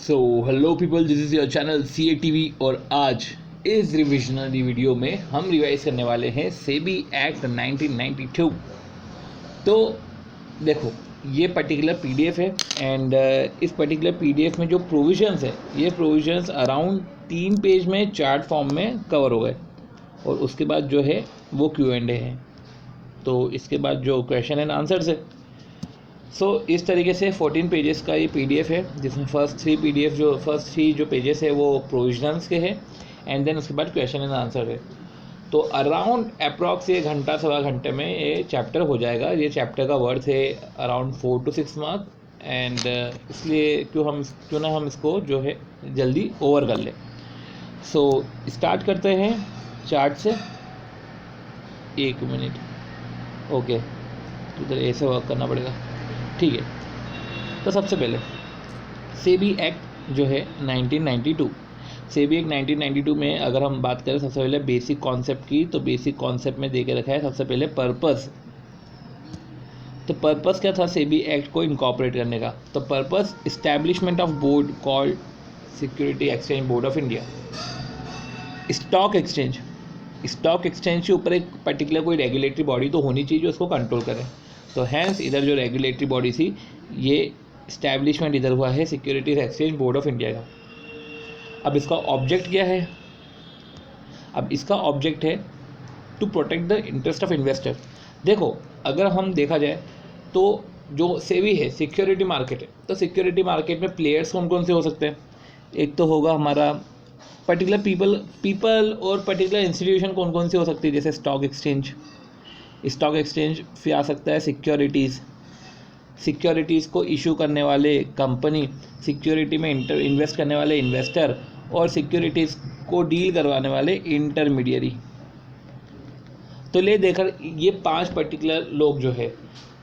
So hello people, this is your channel CATV और आज इस रिविजनरी वीडियो में हम रिवाइज करने वाले हैं सेबी एक्ट 1992। तो देखो, ये पर्टिकुलर PDF है एंड इस पर्टिकुलर PDF में जो प्रोविजंस है, ये प्रोविजंस अराउंड 3 पेज में चार्ट फॉर्म में कवर हो गए और उसके बाद जो है वो Q&A है। तो इसके बाद जो क्वेश्चन एंड आंसर्स है, इस तरीके से 14 पेजेस का ये PDF है, जिसमें फर्स्ट थ्री जो पेजेस है वो प्रोविजनल्स के हैं एंड देन उसके बाद क्वेश्चन एंड आंसर है। तो अराउंड अप्रॉक्स 1 घंटा सवा घंटे में ये चैप्टर हो जाएगा। ये चैप्टर का वर्थ है अराउंड 4 to 6 मार्क एंड इसलिए क्यों ना हम इसको जो है जल्दी ओवर कर लें। स्टार्ट करते हैं चार्ट से। 1 मिनट, ओके, इधर ऐसे वर्क करना पड़ेगा, ठीक है। तो सबसे पहले सेबी एक्ट जो है 1992, सेबी एक्ट 1992 में अगर हम बात करें सबसे पहले बेसिक कॉन्सेप्ट की, तो बेसिक कॉन्सेप्ट में दे के रखा है सबसे पहले पर्पस। तो पर्पस क्या था सेबी एक्ट को इनकॉर्पोरेट करने का? तो purpose establishment of board called security exchange board of India. Stock exchange के ऊपर एक पर्टिकुलर कोई रेगुलेटरी बॉडी तो होनी चाहिए जो उसको कंट्रोल करे। तो हैंस इधर जो रेगुलेटरी बॉडी थी, ये इस्टेब्लिशमेंट इधर हुआ है securities exchange board of India का। अब इसका ऑब्जेक्ट क्या है? अब इसका ऑब्जेक्ट है to protect the interest of investor. देखो, अगर हम देखा जाए तो जो सेबी है सिक्योरिटी मार्केट है, तो सिक्योरिटी मार्केट में प्लेयर्स कौन कौन से हो सकते हैं? एक तो होगा हमारा पर्टिकुलर पीपल और पर्टिकुलर इंस्टीट्यूशन कौन कौन से हो सकती है, जैसे स्टॉक एक्सचेंज फिर आ सकता है सिक्योरिटीज़ को इशू करने वाले कंपनी, सिक्योरिटी में इन्वेस्ट करने वाले इन्वेस्टर और सिक्योरिटीज़ को डील करवाने वाले इंटरमीडियरी। तो ले देखकर ये 5 पर्टिकुलर लोग जो है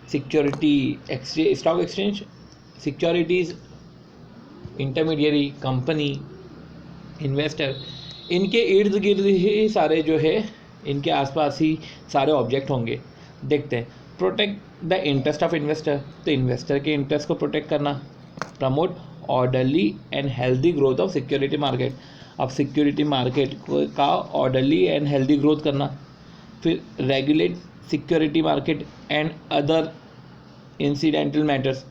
stock exchange, securities, intermediary, company, investor, इनके इर्द गिर्द ही सारे जो है, इनके आसपास ही सारे ऑब्जेक्ट होंगे। देखते हैं, protect the interest of investor, तो इन्वेस्टर के इंटरेस्ट को प्रोटेक्ट करना। Promote orderly and healthy growth of security market, अब सिक्योरिटी मार्केट का ऑर्डरली एंड हेल्दी ग्रोथ करना। फिर regulate security market and other incidental matters,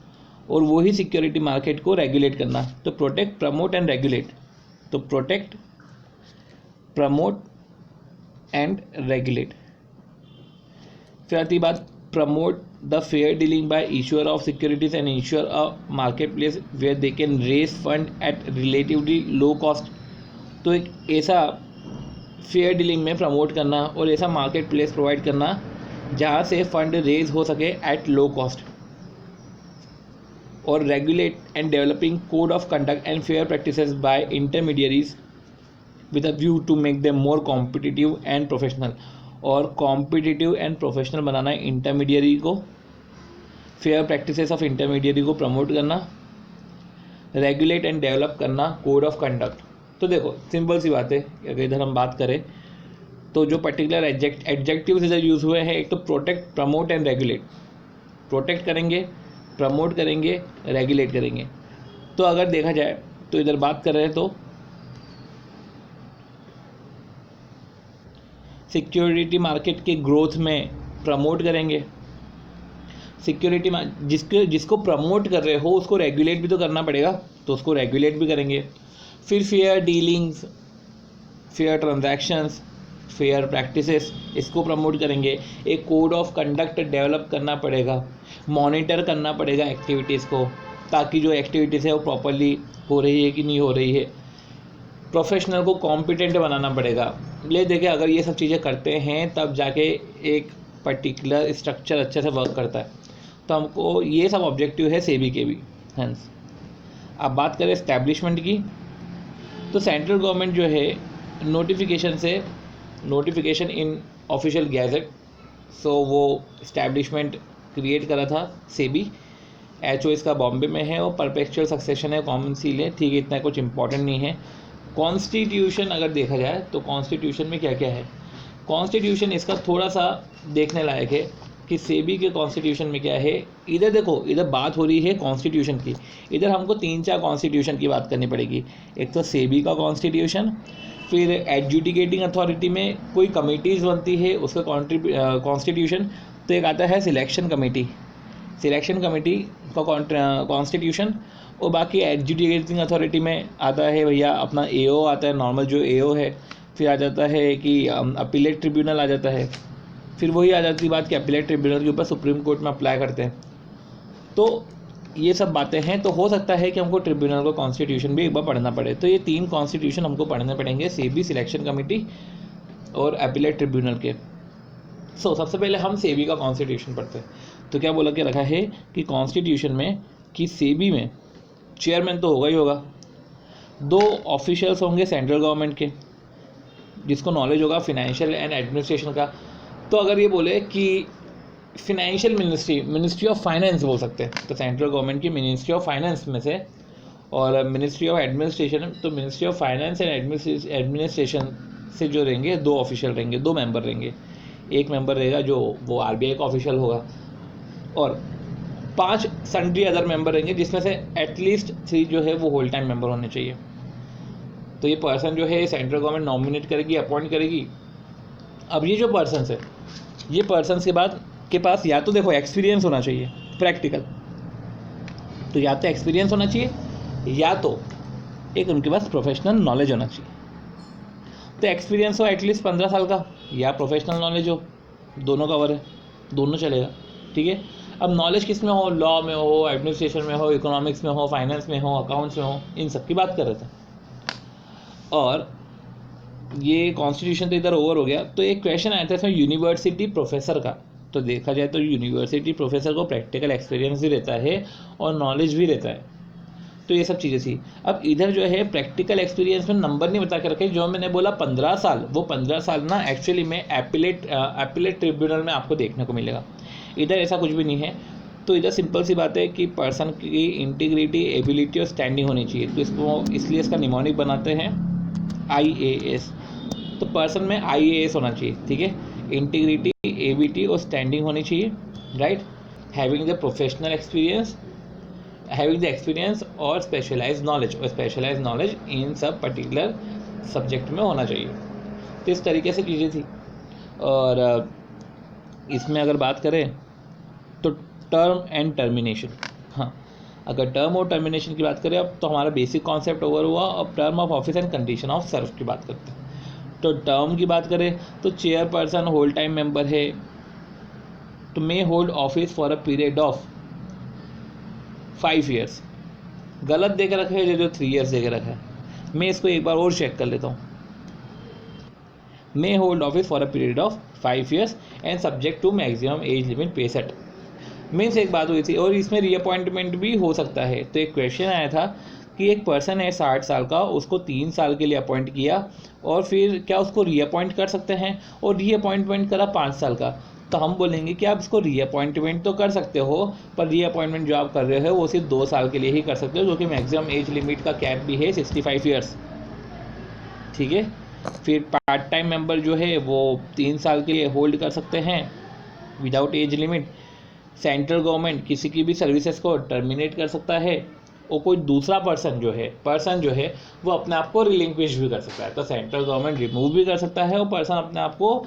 और वही सिक्योरिटी मार्केट को रेगुलेट करना। तो प्रोटेक्ट, प्रमोट एंड रेगुलेट, तो प्रोटेक्ट, प्रमोट एंड रेगुलेट। फिर आती बात promote the fair dealing by issuer of securities and ensure a market place where they can raise fund at relatively low cost. तो एक ऐसा fair dealing में promote करना और ऐसा मार्केट प्लेस प्रोवाइड करना जहाँ से फंड रेज हो सके एट लो कॉस्ट। और regulate and developing code of conduct and fair practices by intermediaries with a view to make them more competitive and professional, और कॉम्पिटिटिव एंड प्रोफेशनल बनाना intermediary को, fair practices of intermediary को promote करना, regulate and develop करना code of conduct. तो देखो, simple सी बात है, अगर इधर हम बात करें तो जो पर्टिकुलर एडजेक्टिव्स इधर यूज़ हुए हैं, एक तो protect, promote and regulate. Protect करेंगे, प्रमोट करेंगे, रेगुलेट करेंगे। तो अगर देखा जाए तो इधर बात कर रहे हैं तो सिक्योरिटी मार्केट के ग्रोथ में प्रमोट करेंगे। सिक्योरिटी जिसको प्रमोट कर रहे हो उसको रेगुलेट भी तो करना पड़ेगा, तो उसको रेगुलेट भी करेंगे। फिर fair dealings, fair transactions, fair practices, इसको प्रमोट करेंगे। एक कोड ऑफ कंडक्ट डेवलप करना पड़ेगा, मॉनिटर करना पड़ेगा एक्टिविटीज़ को, ताकि जो एक्टिविटीज़ है वो प्रॉपरली हो रही है कि नहीं हो रही है। प्रोफेशनल को कॉम्पिटेंट बनाना पड़ेगा। ले देखिए, अगर ये सब चीज़ें करते हैं तब जाके एक पर्टिकुलर स्ट्रक्चर अच्छे से वर्क करता है। तो हमको ये सब ऑब्जेक्टिव है सेबी के भी। हैंस अब बात करें एस्टैब्लिशमेंट की, तो सेंट्रल गवर्नमेंट जो है नोटिफिकेशन इन ऑफिशियल गैजेट, वो इस्टेब्लिशमेंट क्रिएट करा था सेबी। HO इसका बॉम्बे में है और परपेचुअल सक्सेशन है, कॉमन सील है, ठीक है, इतना कुछ इंपॉर्टेंट नहीं है। कॉन्स्टिट्यूशन अगर देखा जाए तो कॉन्स्टिट्यूशन में क्या क्या है, कॉन्स्टिट्यूशन इसका थोड़ा सा देखने लायक है। कि सेबी के कॉन्स्टिट्यूशन में क्या है। इधर देखो, इधर बात हो रही है कॉन्स्टिट्यूशन की, इधर हमको 3-4 कॉन्स्टिट्यूशन की बात करनी पड़ेगी। एक तो सेबी का कॉन्स्टिट्यूशन, फिर एडजुडिकेटिंग अथॉरिटी में कोई कमिटीज़ बनती है उसका कॉन्स्टिट्यूशन, तो एक आता है सिलेक्शन कमेटी का कॉन्स्टिट्यूशन, और बाकी एडजुडिकेटिंग अथॉरिटी में आता है भैया अपना एओ आता है, नॉर्मल जो एओ है। फिर आ जाता है कि अपीलेट ट्रिब्यूनल आ जाता है। फिर वही आ जाती बात कि अपीलेट ट्रिब्यूनल के ऊपर सुप्रीम कोर्ट में अप्लाई करते हैं। तो ये सब बातें हैं, तो हो सकता है कि हमको ट्रिब्यूनल का कॉन्स्टिट्यूशन भी एक बार पढ़ना पड़े। तो ये 3 कॉन्स्टिट्यूशन हमको पढ़ने पड़ेंगे, सेबी, सिलेक्शन कमेटी और अपीलेट ट्रिब्यूनल के। सबसे पहले हम सेबी का कॉन्स्टिट्यूशन पढ़ते हैं। तो क्या बोला के रखा है कि कॉन्स्टिट्यूशन में कि सेबी में चेयरमैन तो होगा ही होगा, 2 ऑफिशियल्स होंगे सेंट्रल गवर्नमेंट के जिसको नॉलेज होगा फाइनेंशियल एंड एडमिनिस्ट्रेशन का। तो अगर ये बोले कि फिनेंशियल मिनिस्ट्री ऑफ फाइनेंस बोल सकते हैं, तो सेंट्रल गवर्नमेंट की मिनिस्ट्री ऑफ फाइनेंस में से, और मिनिस्ट्री ऑफ एडमिनिस्ट्रेशन, तो ministry of finance and administration से जो रहेंगे 2 ऑफिशियल रहेंगे, 2 मेंबर रहेंगे। एक मेंबर रहेगा जो वो आरबीआई का ऑफिशियल होगा, और 5 सन्ड्री अदर मेंबर रहेंगे जिसमें से एटलीस्ट 3 जो है वो होल टाइम मेंबर होने चाहिए। तो ये पर्सन जो है सेंट्रल गवर्नमेंट नॉमिनेट करेगी, अपॉइंट करेगी। अब ये जो पर्सन्स है, ये पर्सन्स के पास या तो देखो एक्सपीरियंस होना चाहिए प्रैक्टिकल, तो या तो एक्सपीरियंस होना चाहिए या तो एक उनके पास प्रोफेशनल नॉलेज होना चाहिए। तो एक्सपीरियंस हो एटलीस्ट 15 साल का, या प्रोफेशनल नॉलेज हो, दोनों कवर है, दोनों चलेगा, ठीक है। अब नॉलेज किस में हो, लॉ में हो, एडमिनिस्ट्रेशन में हो, इकोनॉमिक्स में हो, फाइनेंस में हो, अकाउंट्स में हो, इन सब की बात कर रहे थे। और ये कॉन्स्टिट्यूशन तो इधर ओवर हो गया। तो एक क्वेश्चन आया था इसमें यूनिवर्सिटी प्रोफेसर का। तो देखा जाए तो यूनिवर्सिटी प्रोफेसर को प्रैक्टिकल एक्सपीरियंस भी रहता है और नॉलेज भी रहता है, तो ये सब चीज़ें थी। अब इधर जो है प्रैक्टिकल एक्सपीरियंस में नंबर नहीं बता के रखे, जो मैंने बोला 15 साल, वो 15 साल ना एक्चुअली में एपिलेट ट्रिब्यूनल में आपको देखने को मिलेगा। इधर ऐसा कुछ भी नहीं है। तो इधर सिंपल सी बात है कि पर्सन की इंटीग्रिटी, एबिलिटी और स्टैंडिंग होनी चाहिए। तो इसलिए इसका निमोनिक बनाते हैं IAS। तो पर्सन में IAS होना चाहिए, ठीक है। इंटीग्रिटी, एबिलिटी और स्टैंडिंग होनी चाहिए, right. Having the professional experience, having the experience और स्पेशलाइज्ड नॉलेज इन सब पर्टिकुलर सब्जेक्ट में होना चाहिए। तो इस तरीके से चीज़ें थी। और इसमें अगर बात करें तो टर्म एंड टर्मिनेशन, हाँ, अगर टर्म और टर्मिनेशन की बात करें अब तो हमारा बेसिक कॉन्सेप्ट ओवर हुआ। अब term of office and condition of serve की बात करते हैं। तो टर्म की बात करें तो चेयरपर्सन होल टाइम मेंबर है, तो may hold office for a period of 5 years। गलत दे के रखा है जो 3 years दे के रखा है। मैं इसको एक बार और चेक कर लेता हूँ। May hold office for a period of 5 years and subject to maximum age limit पे सेट। मीन्स एक बात हुई थी, और इसमें रीअपॉइंटमेंट भी हो सकता है। तो एक क्वेश्चन आया था कि एक पर्सन है 60 साल का, उसको 3 साल के लिए अपॉइंट किया, और फिर क्या उसको रीअपॉइंट कर सकते हैं, और रीअपॉइंटमेंट करा 5 साल का। तो हम बोलेंगे कि आप इसको रीअपॉइंटमेंट तो कर सकते हो, पर रीअपॉइंटमेंट जो आप कर रहे हो वो सिर्फ 2 साल के लिए ही कर सकते हो, जो कि मैक्सिमम एज लिमिट का कैप भी है 65 years, ठीक है। फिर पार्ट टाइम मेंबर जो है वो 3 साल के लिए होल्ड कर सकते हैं without age limit. Central government किसी की भी सर्विसेज को टर्मिनेट कर सकता है, और कोई दूसरा पर्सन जो है वो अपने आप को रिलिंक्विश भी कर सकता है। तो सेंट्रल गवर्नमेंट रिमूव भी कर सकता है और पर्सन अपने आप को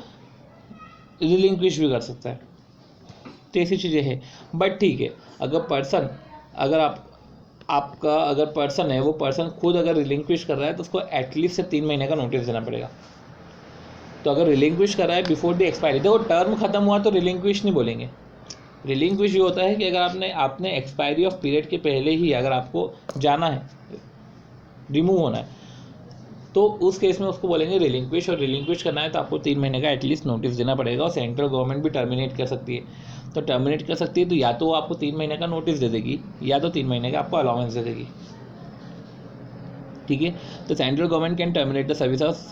रिलिंक्विश भी कर सकता है। तो ऐसी चीज़ें हैं। बट ठीक है, अगर पर्सन अगर पर्सन है, वो पर्सन खुद अगर रिलिंक्विश कर रहा है तो उसको एटलीस्ट से 3 महीने का नोटिस देना पड़ेगा। तो अगर रिलिंक्विश कर रहा है बिफोर द एक्सपायरी, तो टर्म खत्म हुआ तो रिलिंक्विश नहीं बोलेंगे। रिलिंक्विश ये होता है कि अगर आपने एक्सपायरी ऑफ पीरियड के पहले ही अगर आपको जाना है, रिमूव होना है, तो उस केस में उसको बोलेंगे रिलिंक्विश। और रिलिंक्विश करना है तो आपको 3 महीने का एटलीस्ट नोटिस देना पड़ेगा। और सेंट्रल गवर्नमेंट भी टर्मिनेट कर सकती है। तो टर्मिनेट कर सकती है तो या तो वो आपको 3 महीने का नोटिस दे देगी, या तो 3 महीने का आपको अलाउंस दे देगी, ठीक है। तो central government can terminate the service of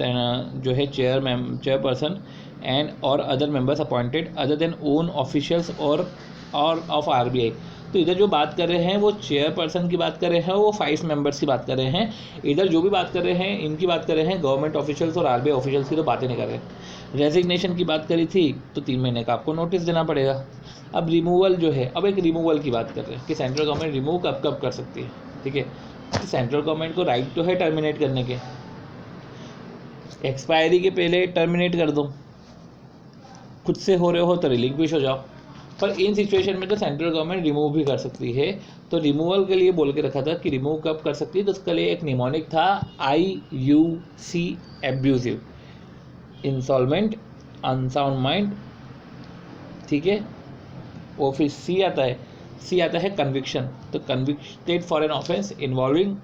जो है चेयरपर्सन एंड और other members appointed other than own officials और ऑफ RBI। तो इधर जो बात कर रहे हैं वो चेयरपर्सन की बात कर रहे हैं, वो 5 मेंबर्स की बात कर रहे हैं। इधर जो भी बात कर रहे हैं इनकी बात कर रहे हैं गवर्नमेंट ऑफिशियल्स और आरबीआई ऑफिशियल्स की तो बातें नहीं कर रहे। रेजिग्नेशन की बात करी थी तो 3 महीने का आपको नोटिस देना पड़ेगा। अब रिमूवल जो है, अब एक रिमूवल की बात कर रहे हैं कि सेंट्रल गवर्नमेंट रिमूव कब कब कर सकती है। ठीक है, तो सेंट्रल गवर्नमेंट को राइट तो है टर्मिनेट करने के, एक्सपायरी के पहले टर्मिनेट कर दो, खुद से हो रहे हो तो रिलिंक्विश हो जाओ। पर इन सिचुएशन में तो सेंट्रल गवर्नमेंट रिमूव भी कर सकती है। तो रिमूवल के लिए बोल के रखा था कि रिमूव कब कर सकती है, तो उसके लिए एक निमोनिक था IUC, abusive, insolvent, unsound mind. ठीक है, और फिर C आता है कन्विक्शन। तो convicted for an offence involving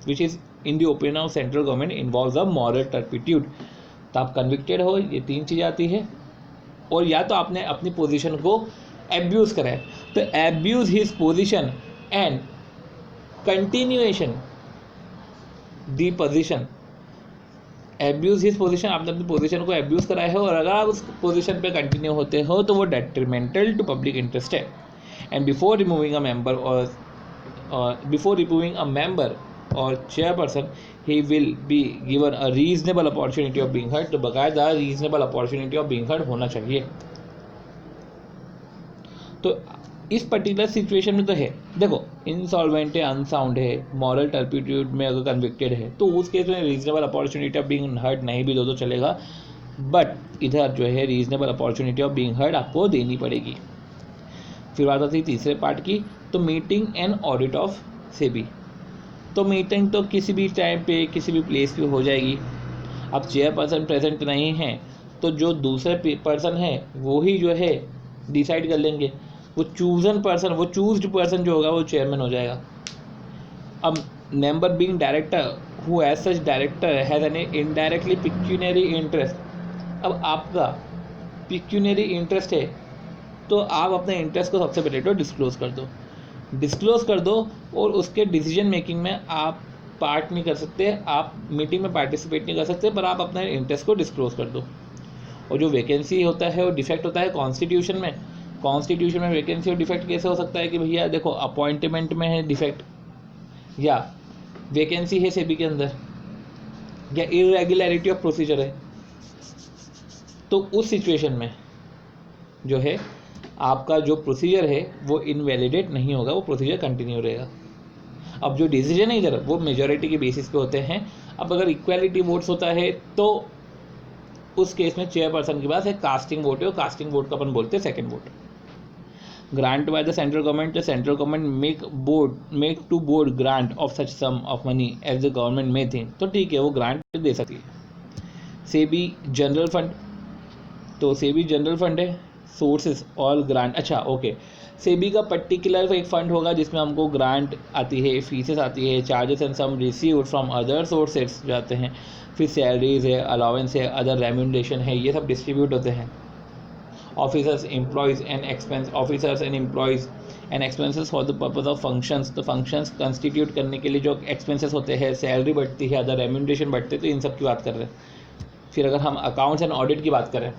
which is in the opinion of central government involves a moral turpitude. तो आप कन्विक्टेड हो, ये 3 चीज़ें आती है, और या तो आपने अपनी पोजीशन को एब्यूज़ करा है, तो abuse his position and continuation the position, abuse his position, आपने अपनी पोजीशन को एब्यूज़ कराया है और अगर आप उस पोजीशन पे कंटिन्यू होते हो तो वो डेट्रीमेंटल टू पब्लिक इंटरेस्ट है। And before removing a member और chairperson he will be given a reasonable opportunity of being heard। तो बाकायदा reasonable opportunity of being heard होना चाहिए। तो इस पर्टिकुलर सिचुएशन में तो है, देखो इंसॉल्वेंट है, अनसाउंड है, मॉरल टर्पिट्यूड में अगर कन्विक्टेड है तो उस केस में reasonable opportunity of being heard नहीं भी दो तो चलेगा, बट इधर जो है reasonable opportunity of being heard आपको देनी पड़ेगी। फिर बात आती है तीसरे पार्ट की, तो meeting and audit of SEBI. तो मीटिंग तो किसी भी टाइम पे किसी भी प्लेस पे हो जाएगी। अब चेयरपर्सन प्रेजेंट नहीं है तो जो दूसरे पर्सन है वो ही जो है डिसाइड कर लेंगे, वो चूजन पर्सन, वो चूज्ड पर्सन जो होगा वो चेयरमैन हो जाएगा। अब member being director who as such director has an indirectly pecuniary interest. अब आपका पिक्यूनरी इंटरेस्ट है तो आप अपने इंटरेस्ट को सबसे पहले तो डिस्क्लोज कर दो और उसके डिसीजन मेकिंग में आप पार्ट नहीं कर सकते, आप मीटिंग में पार्टिसिपेट नहीं कर सकते, पर आप अपने इंटरेस्ट को डिस्क्लोज कर दो। और जो वैकेंसी होता है वो डिफेक्ट होता है कॉन्स्टिट्यूशन में वैकेंसी और डिफेक्ट कैसे हो सकता है कि भैया देखो अपॉइंटमेंट में है डिफेक्ट, या वैकेंसी है सेबी के अंदर, या इरेगुलरिटी ऑफ प्रोसीजर है, तो उस सिचुएशन में जो है आपका जो प्रोसीजर है वो इनवैलिडेट नहीं होगा, वो प्रोसीजर कंटिन्यू रहेगा। अब जो डिसीजन है इधर वो मेजॉरिटी के बेसिस पे होते हैं। अब अगर इक्वालिटी वोट्स होता है तो उस केस में चेयरपर्सन के पास एक कास्टिंग वोट है, और कास्टिंग वोट का अपन बोलते हैं second vote. Grant by the central government, the central government make to board grant of such sum of money as the government may think, तो ठीक है वो ग्रांट दे सकती है। सेबी जनरल फंड, तो सेबी जनरल फंड है, सोर्सेज ऑल ग्रांट, अच्छा okay, SEBI का पर्टिकुलर एक फंड होगा जिसमें हमको ग्रांट आती है, फीसेस आती है, charges and sum received from other sources जाते हैं, फिर सैलरीज है, अलाउंस है, अदर रेम्यूनरेशन है, ये सब डिस्ट्रीब्यूट होते हैं। Officers employees and expenses for the purpose of functions, तो फंक्शंस कंस्टिट्यूट करने के लिए जो एक्सपेंसेस होते हैं, सैलरी बढ़ती है, अदर रेम्यूनरेशन बढ़ते हैं, तो इन सब की बात कर रहे हैं। फिर अगर हम अकाउंट्स एंड ऑडिट की बात करें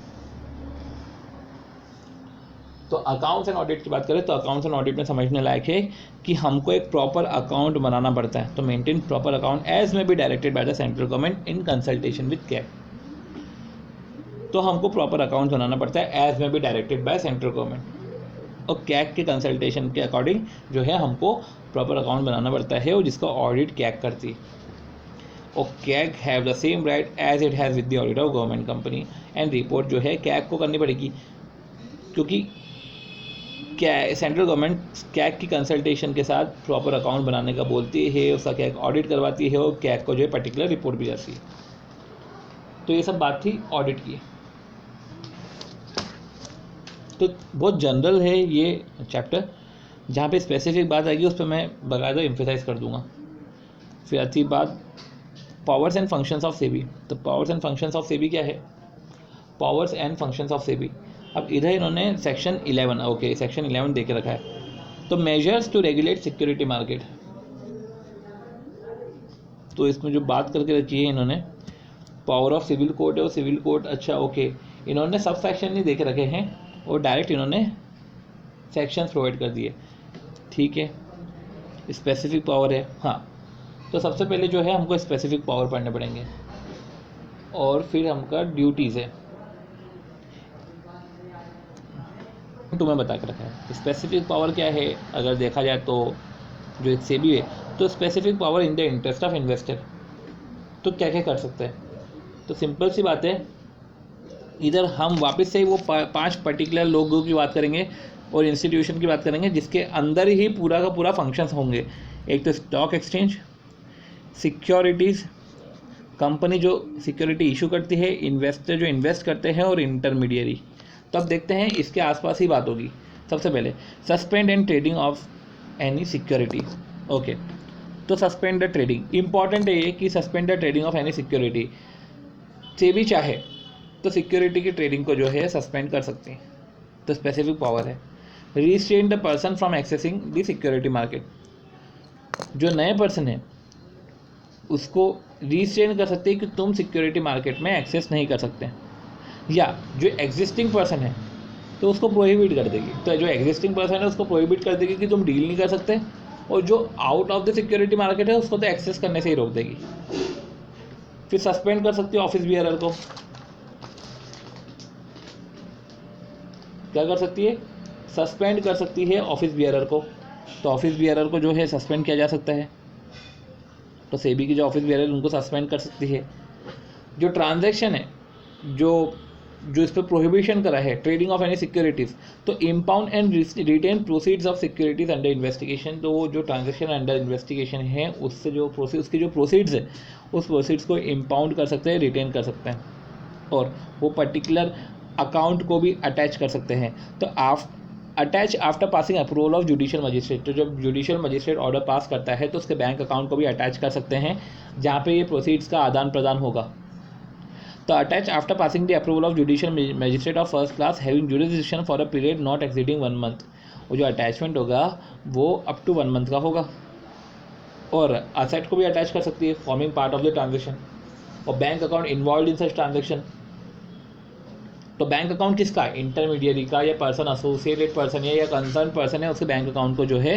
तो अकाउंट्स एंड ऑडिट में समझने लायक है कि हमको एक प्रॉपर अकाउंट बनाना पड़ता है। तो मेंटेन प्रॉपर अकाउंट एज में be directed by the central government in consultation with CAG. तो हमको प्रॉपर अकाउंट बनाना पड़ता है एज में be directed by central government, और कैग के कंसल्टेशन के अकॉर्डिंग जो है हमको प्रॉपर अकाउंट बनाना पड़ता है, और जिसका ऑडिट कैग करती है। और CAG have the same right as it has with the audit of government company, and report जो है कैग को करनी पड़ेगी, क्योंकि क्या सेंट्रल गवर्नमेंट कैग की कंसल्टेशन के साथ प्रॉपर अकाउंट बनाने का बोलती है, उसका कैग ऑडिट करवाती है, और कैग को जो है पर्टिकुलर रिपोर्ट भी जाती है। तो ये सब बात थी ऑडिट की। तो बहुत जनरल है ये चैप्टर, जहाँ पे स्पेसिफिक बात आएगी उस पर मैं बाकायदा एम्फेसाइज कर दूंगा। फिर आती बात powers and functions of SEBI. तो powers and functions of SEBI क्या है? Powers and functions of SEBI, अब इधर इन्होंने सेक्शन 11 ओके सेक्शन 11 दे के रखा है। तो measures to regulate security market, तो इसमें जो बात करके रखी है इन्होंने पावर ऑफ सिविल कोर्ट है, और सिविल कोर्ट अच्छा ओके इन्होंने सब सेक्शन नहीं दे के रखे हैं और डायरेक्ट इन्होंने सेक्शंस प्रोवाइड कर दिए। ठीक है, स्पेसिफिक पावर है। हाँ, तो सबसे पहले जो है हमको स्पेसिफिक पावर पढ़ने पड़ेंगे और फिर हमका ड्यूटीज़ है, तुम्हें बता के रखा है। स्पेसिफिक पावर क्या है अगर देखा जाए तो जो एक सेबी है, तो specific power in the interest of investor, तो क्या क्या कर सकते हैं। तो सिंपल सी बात है, इधर हम वापस से वो 5 पर्टिकुलर लोगों की बात करेंगे और इंस्टीट्यूशन की बात करेंगे जिसके अंदर ही पूरा का पूरा फंक्शंस होंगे। एक तो स्टॉक एक्सचेंज, सिक्योरिटीज़, कंपनी जो सिक्योरिटी इशू करती है, इन्वेस्टर जो इन्वेस्ट करते हैं, और इंटरमीडियरी। तो अब देखते हैं इसके आसपास ही बात होगी। सबसे पहले suspend and trading of any security. Okay, तो सस्पेंड द ट्रेडिंग, इंपॉर्टेंट है ये कि suspend the trading of any security. SEBI चाहे तो सिक्योरिटी की ट्रेडिंग को जो है सस्पेंड कर सकते हैं, तो स्पेसिफिक पावर है। Restrain the person from accessing the security market, जो नए पर्सन है उसको रिस्ट्रेन कर सकते हैं कि तुम सिक्योरिटी मार्केट में एक्सेस नहीं कर सकते, या जो एग्जिस्टिंग पर्सन है तो उसको प्रोहिबिट कर देगी। तो जो एग्जिस्टिंग पर्सन है उसको प्रोहिबिट कर देगी कि तुम डील नहीं कर सकते, और जो out of the security market है उसको तो एक्सेस करने से ही रोक देगी। फिर सस्पेंड कर सकती है ऑफिस बियरर को। क्या कर सकती है? सस्पेंड कर सकती है ऑफिस बियरर को। तो ऑफिस बियरर को जो है सस्पेंड किया जा सकता है, तो सेबी की जो ऑफिस बियरर उनको सस्पेंड कर सकती है। जो ट्रांजैक्शन है जो इस पर प्रोहिबिशन करा है, ट्रेडिंग ऑफ एनी सिक्योरिटीज़, तो impound and retain proceeds of securities under investigation, तो वो जो ट्रांजैक्शन अंडर इन्वेस्टिगेशन है उससे जो उसकी जो प्रोसीड्स है उस प्रोसीड्स को इम्पाउंड कर सकते हैं, रिटेन कर सकते हैं, और वो पर्टिकुलर अकाउंट को भी अटैच कर सकते हैं। तो attach after passing approval of judicial magistrate, तो जब जुडिशियल मजिस्ट्रेट ऑर्डर पास करता है तो उसके बैंक अकाउंट को भी अटैच कर सकते हैं जहाँ पे ये प्रोसीड्स का आदान प्रदान होगा। तो attach after passing the approval of judicial magistrate of first class having jurisdiction for a period not exceeding 1 month, वो जो अटैचमेंट होगा वो अप टू 1 मंथ का होगा। और असेट को भी अटैच कर सकती है, forming part of the transaction. और bank account involve in such transaction, तो बैंक अकाउंट किसका? इंटरमीडियरी का, या पर्सन एसोसिएटेड पर्सन है या कंसर्न पर्सन है, उसके बैंक अकाउंट को जो है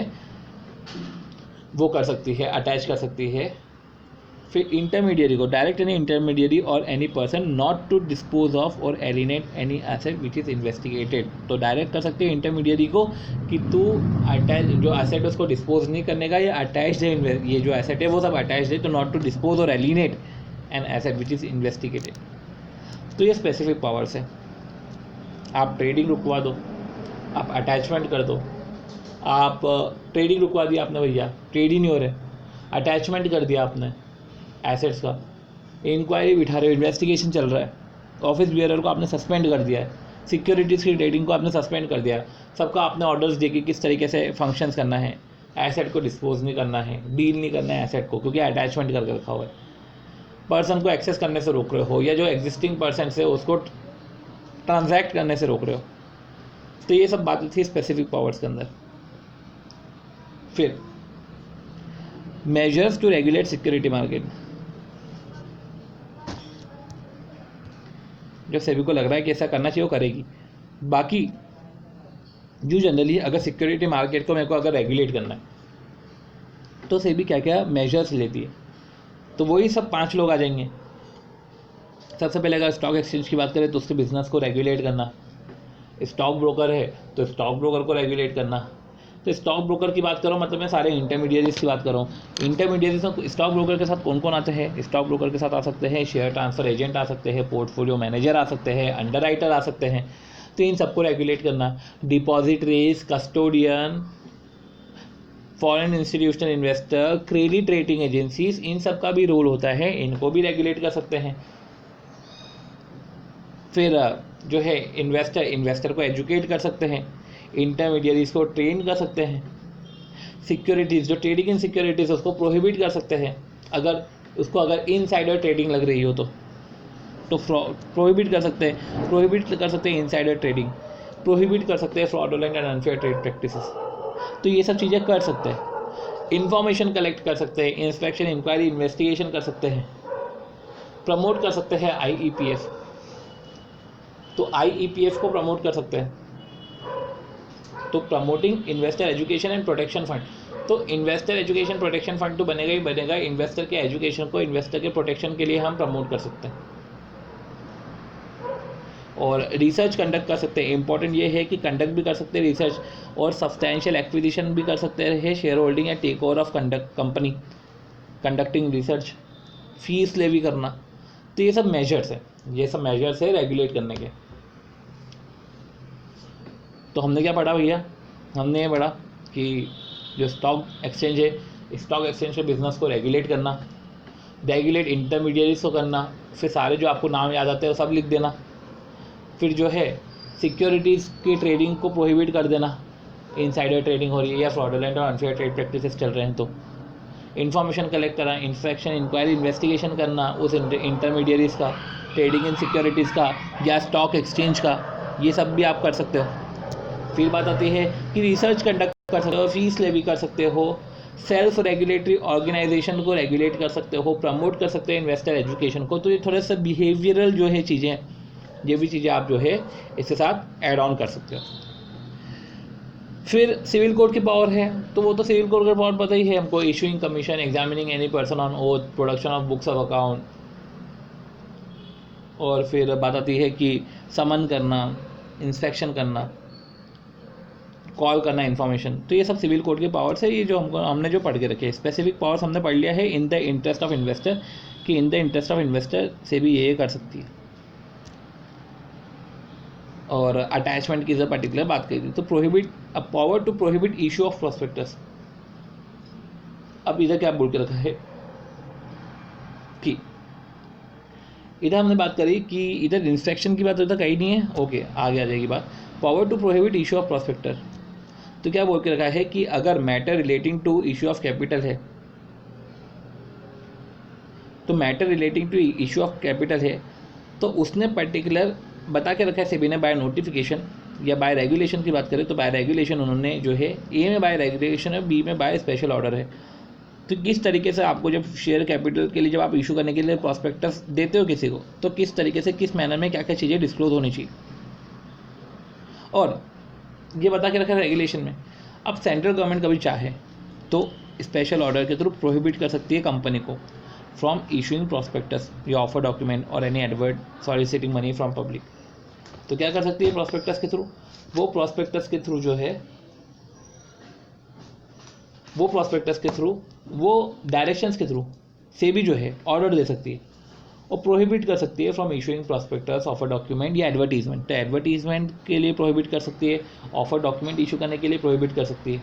वो कर सकती है, अटैच कर सकती है। फिर इंटरमीडियरी को, डायरेक्ट एनी इंटरमीडियरी और any person not to dispose of और alienate any asset which is investigated, तो डायरेक्ट कर सकते हैं इंटरमीडियरी को कि तू अटैच जो एसेट उसको डिस्पोज नहीं करने का, या अटैच्ड है, ये जो एसेट है वो सब अटैच्ड है, तो नॉट टू डिस्पोज और एलिनेट an asset which is investigated. तो ये स्पेसिफिक पावर्स है। आप ट्रेडिंग रुकवा दो, आप अटैचमेंट कर दो, आप ट्रेडिंग रुकवा दिया आपने, भैया ट्रेड ही नहीं हो रहे, अटैचमेंट कर दिया आपने एसेट्स का, इंक्वायरी बिठा रहे हो, इन्वेस्टिगेशन चल रहा है, ऑफिस बियरर को आपने सस्पेंड कर दिया है, सिक्योरिटीज़ की ट्रेडिंग को आपने सस्पेंड कर दिया, सबका आपने ऑर्डर्स दे के किस तरीके से फंक्शंस करना है, एसेट को डिस्पोज नहीं करना है, डील नहीं करना है एसेट को क्योंकि अटैचमेंट करके रखा हुआ है, पर्सन को एक्सेस करने से रोक रहे हो, या जो एग्जिस्टिंग पर्सन है उसको ट्रांजैक्ट करने से रोक रहे हो। तो ये सब बातें थी स्पेसिफिक पावर्स के अंदर। फिर measures to regulate security market, जो सेबी को लग रहा है कि ऐसा करना चाहिए वो करेगी। बाकी जो जनरली अगर सिक्योरिटी मार्केट को मेरे को अगर रेगुलेट करना है तो सेबी क्या क्या मेजर्स लेती है, तो वही सब 5 लोग आ जाएंगे। सबसे पहले अगर स्टॉक एक्सचेंज की बात करें तो उसके बिजनेस को रेगुलेट करना, स्टॉक ब्रोकर है तो स्टॉक ब्रोकर को रेगुलेट करना। तो स्टॉक ब्रोकर की बात करो मतलब मैं सारे इंटरमीडियरीज की बात कर रहा हूँ। इंटरमीडियरीज में स्टॉक ब्रोकर के साथ कौन कौन आते हैं? स्टॉक ब्रोकर के साथ आ सकते हैं शेयर ट्रांसफर एजेंट आ सकते हैं, पोर्टफोलियो मैनेजर आ सकते हैं, अंडरराइटर आ सकते हैं। तो इन सबको रेगुलेट करना। Depositories, custodian, foreign institutional investor, credit rating agencies, इन सब का भी रोल होता है, इनको भी रेगुलेट कर सकते हैं। फिर जो है इन्वेस्टर को एजुकेट कर सकते हैं, इंटरमीडियरीज को ट्रेन कर सकते हैं, सिक्योरिटीज़ जो ट्रेडिंग इन सिक्योरिटीज़ उसको प्रोहिबिट कर सकते हैं, अगर इनसाइडर ट्रेडिंग लग रही हो तो प्रोहिबिट कर सकते हैं इनसाइडर ट्रेडिंग, प्रोहिबिट कर सकते हैं fraudulent and unfair trade practices. तो ये सब चीज़ें कर सकते हैं। इंफॉर्मेशन कलेक्ट कर सकते हैं, इंस्पेक्शन इंक्वायरी इन्वेस्टिगेशन कर सकते हैं, प्रमोट कर सकते हैं IEPF, तो IEPF को प्रमोट कर सकते हैं। तो promoting investor education and protection fund, तो इन्वेस्टर एजुकेशन प्रोटेक्शन फंड तो बनेगा ही बनेगा, इन्वेस्टर के एजुकेशन को, इन्वेस्टर के प्रोटेक्शन के लिए हम प्रमोट कर सकते हैं। और रिसर्च कंडक्ट कर सकते हैं, इंपॉर्टेंट ये है कि कंडक्ट भी कर सकते हैं रिसर्च, और सब्सटैंशियल एक्विजिशन भी कर सकते हैं, शेयर होल्डिंग या take over of company, conducting research, fees levy करना। तो ये सब मेजर्स है, ये सब मेजर्स है रेगुलेट करने के। तो हमने क्या पढ़ा भैया, हमने ये पढ़ा कि जो स्टॉक एक्सचेंज है, स्टॉक एक्सचेंज के बिजनेस को रेगुलेट करना, रेगुलेट इंटरमीडिएट्स को करना, फिर सारे जो आपको नाम याद आते हैं वो सब लिख देना, फिर जो है सिक्योरिटीज़ की ट्रेडिंग को प्रोहिबिट कर देना, इनसाइडर ट्रेडिंग हो रही है या फ्रॉडुलेंट और अनफेयर ट्रेड प्रैक्टिसेस चल रहे हैं तो इन्फॉर्मेशन कलेक्ट करना, इंस्पेक्शन इंक्वायरी इन्वेस्टिगेशन करना उस इंटरमीडियरीज का, ट्रेडिंग इन सिक्योरिटीज़ का या स्टॉक एक्सचेंज का, ये सब भी आप कर सकते हो। फिर बात आती है कि रिसर्च कंडक्ट कर सकते हो, फीस लेवी कर सकते हो, सेल्फ रेगुलेटरी ऑर्गेनाइजेशन को रेगुलेट कर सकते हो, प्रमोट कर सकते हो इन्वेस्टर एजुकेशन को। तो ये थोड़ा सा बिहेवियरल जो है चीज़ें, ये भी चीज़ें आप जो है इसके साथ ऐड ऑन कर सकते हो। फिर सिविल कोड की पावर है, तो वो तो सिविल कोड का पावर पता ही है हमको, issuing commission, examining any person on oath, production of books of account, और फिर बात आती है कि समन करना, इंस्पेक्शन करना, कॉल करना इन्फॉर्मेशन। तो ये सब सिविल कोड के पावर्स है, ये जो हमने जो पढ़ के रखे। स्पेसिफिक पावर्स हमने पढ़ लिया है in the interest of investor, कि in the interest of investor से भी ये कर सकती है। और अटैचमेंट की जब पर्टिकुलर बात करी थी, तो prohibit a power to prohibit issue of prospectus. अब इधर क्या बोल के रखा है कि इधर हमने बात करी कि इधर इंस्पेक्शन की बात इधर कहीं नहीं है, ओके आगे आ जाएगी बात। Power to prohibit issue of prospectus, तो क्या बोल के रखा है कि अगर matter relating to issue of capital है, तो matter relating to issue of capital है, तो उसने पर्टिकुलर बता के रखा है सेबी ने बाय नोटिफिकेशन या बाय रेगुलेशन की बात करें तो बाय रेगुलेशन उन्होंने जो है ए में बाय रेगुलेशन है, बी में बाय स्पेशल ऑर्डर है। तो किस तरीके से आपको जब शेयर कैपिटल के लिए जब आप इशू करने के लिए प्रॉस्पेक्टस देते हो किसी को, तो किस तरीके से किस मैनर में क्या क्या चीज़ें डिस्क्लोज होनी चाहिए, और ये बता के रखा है रेगुलेशन में। अब सेंट्रल गवर्नमेंट कभी चाहे तो स्पेशल ऑर्डर के थ्रू प्रोहिबिट कर सकती है कंपनी को फ्रॉम इशूइंग प्रॉस्पेक्टस या ऑफर डॉक्यूमेंट और any advert soliciting money from public. तो क्या कर सकती है प्रॉस्पेक्टस के थ्रू, वो प्रॉस्पेक्टस के थ्रू जो है वो प्रॉस्पेक्टस के थ्रू वो डायरेक्शंस के थ्रू से भी जो है ऑर्डर दे सकती है और प्रोहिबिट कर सकती है from issuing prospectus, offer document या एडवर्टीजमेंट। तो एडवर्टीजमेंट के लिए प्रोहिबिट कर सकती है, ऑफर डॉक्यूमेंट इशू करने के लिए प्रोहिबिट कर सकती है,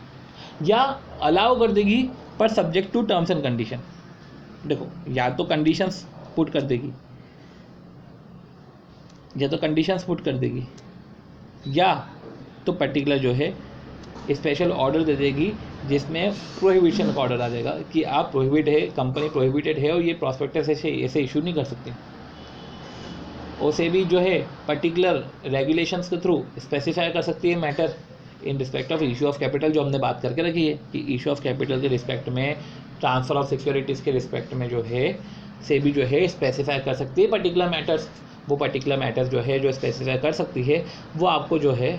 या अलाउ कर देगी पर subject to terms and condition. देखो या तो कंडीशंस पुट कर देगी, या तो कंडीशंस पुट कर देगी, या तो पर्टिकुलर जो है स्पेशल ऑर्डर दे देगी जिसमें प्रोहिबिशन का ऑर्डर आ जाएगा कि आप प्रोहिबिट है, कंपनी प्रोहिबिटेड है और ये प्रॉस्पेक्टस ऐसे इशू नहीं कर सकते। और से भी जो है पर्टिकुलर रेगुलेशंस के थ्रू स्पेसिफाई कर सकती है matter in respect of issue of capital, जो हमने बात करके रखी है कि इशू ऑफ कैपिटल के रिस्पेक्ट में, ट्रांसफर ऑफ सिक्योरिटीज़ के रिस्पेक्ट में जो है से भी जो है स्पेसिफाई कर सकती है पर्टिकुलर मैटर्स। वो पर्टिकुलर मैटर्स जो है जो स्पेसिफाई कर सकती है वो आपको जो है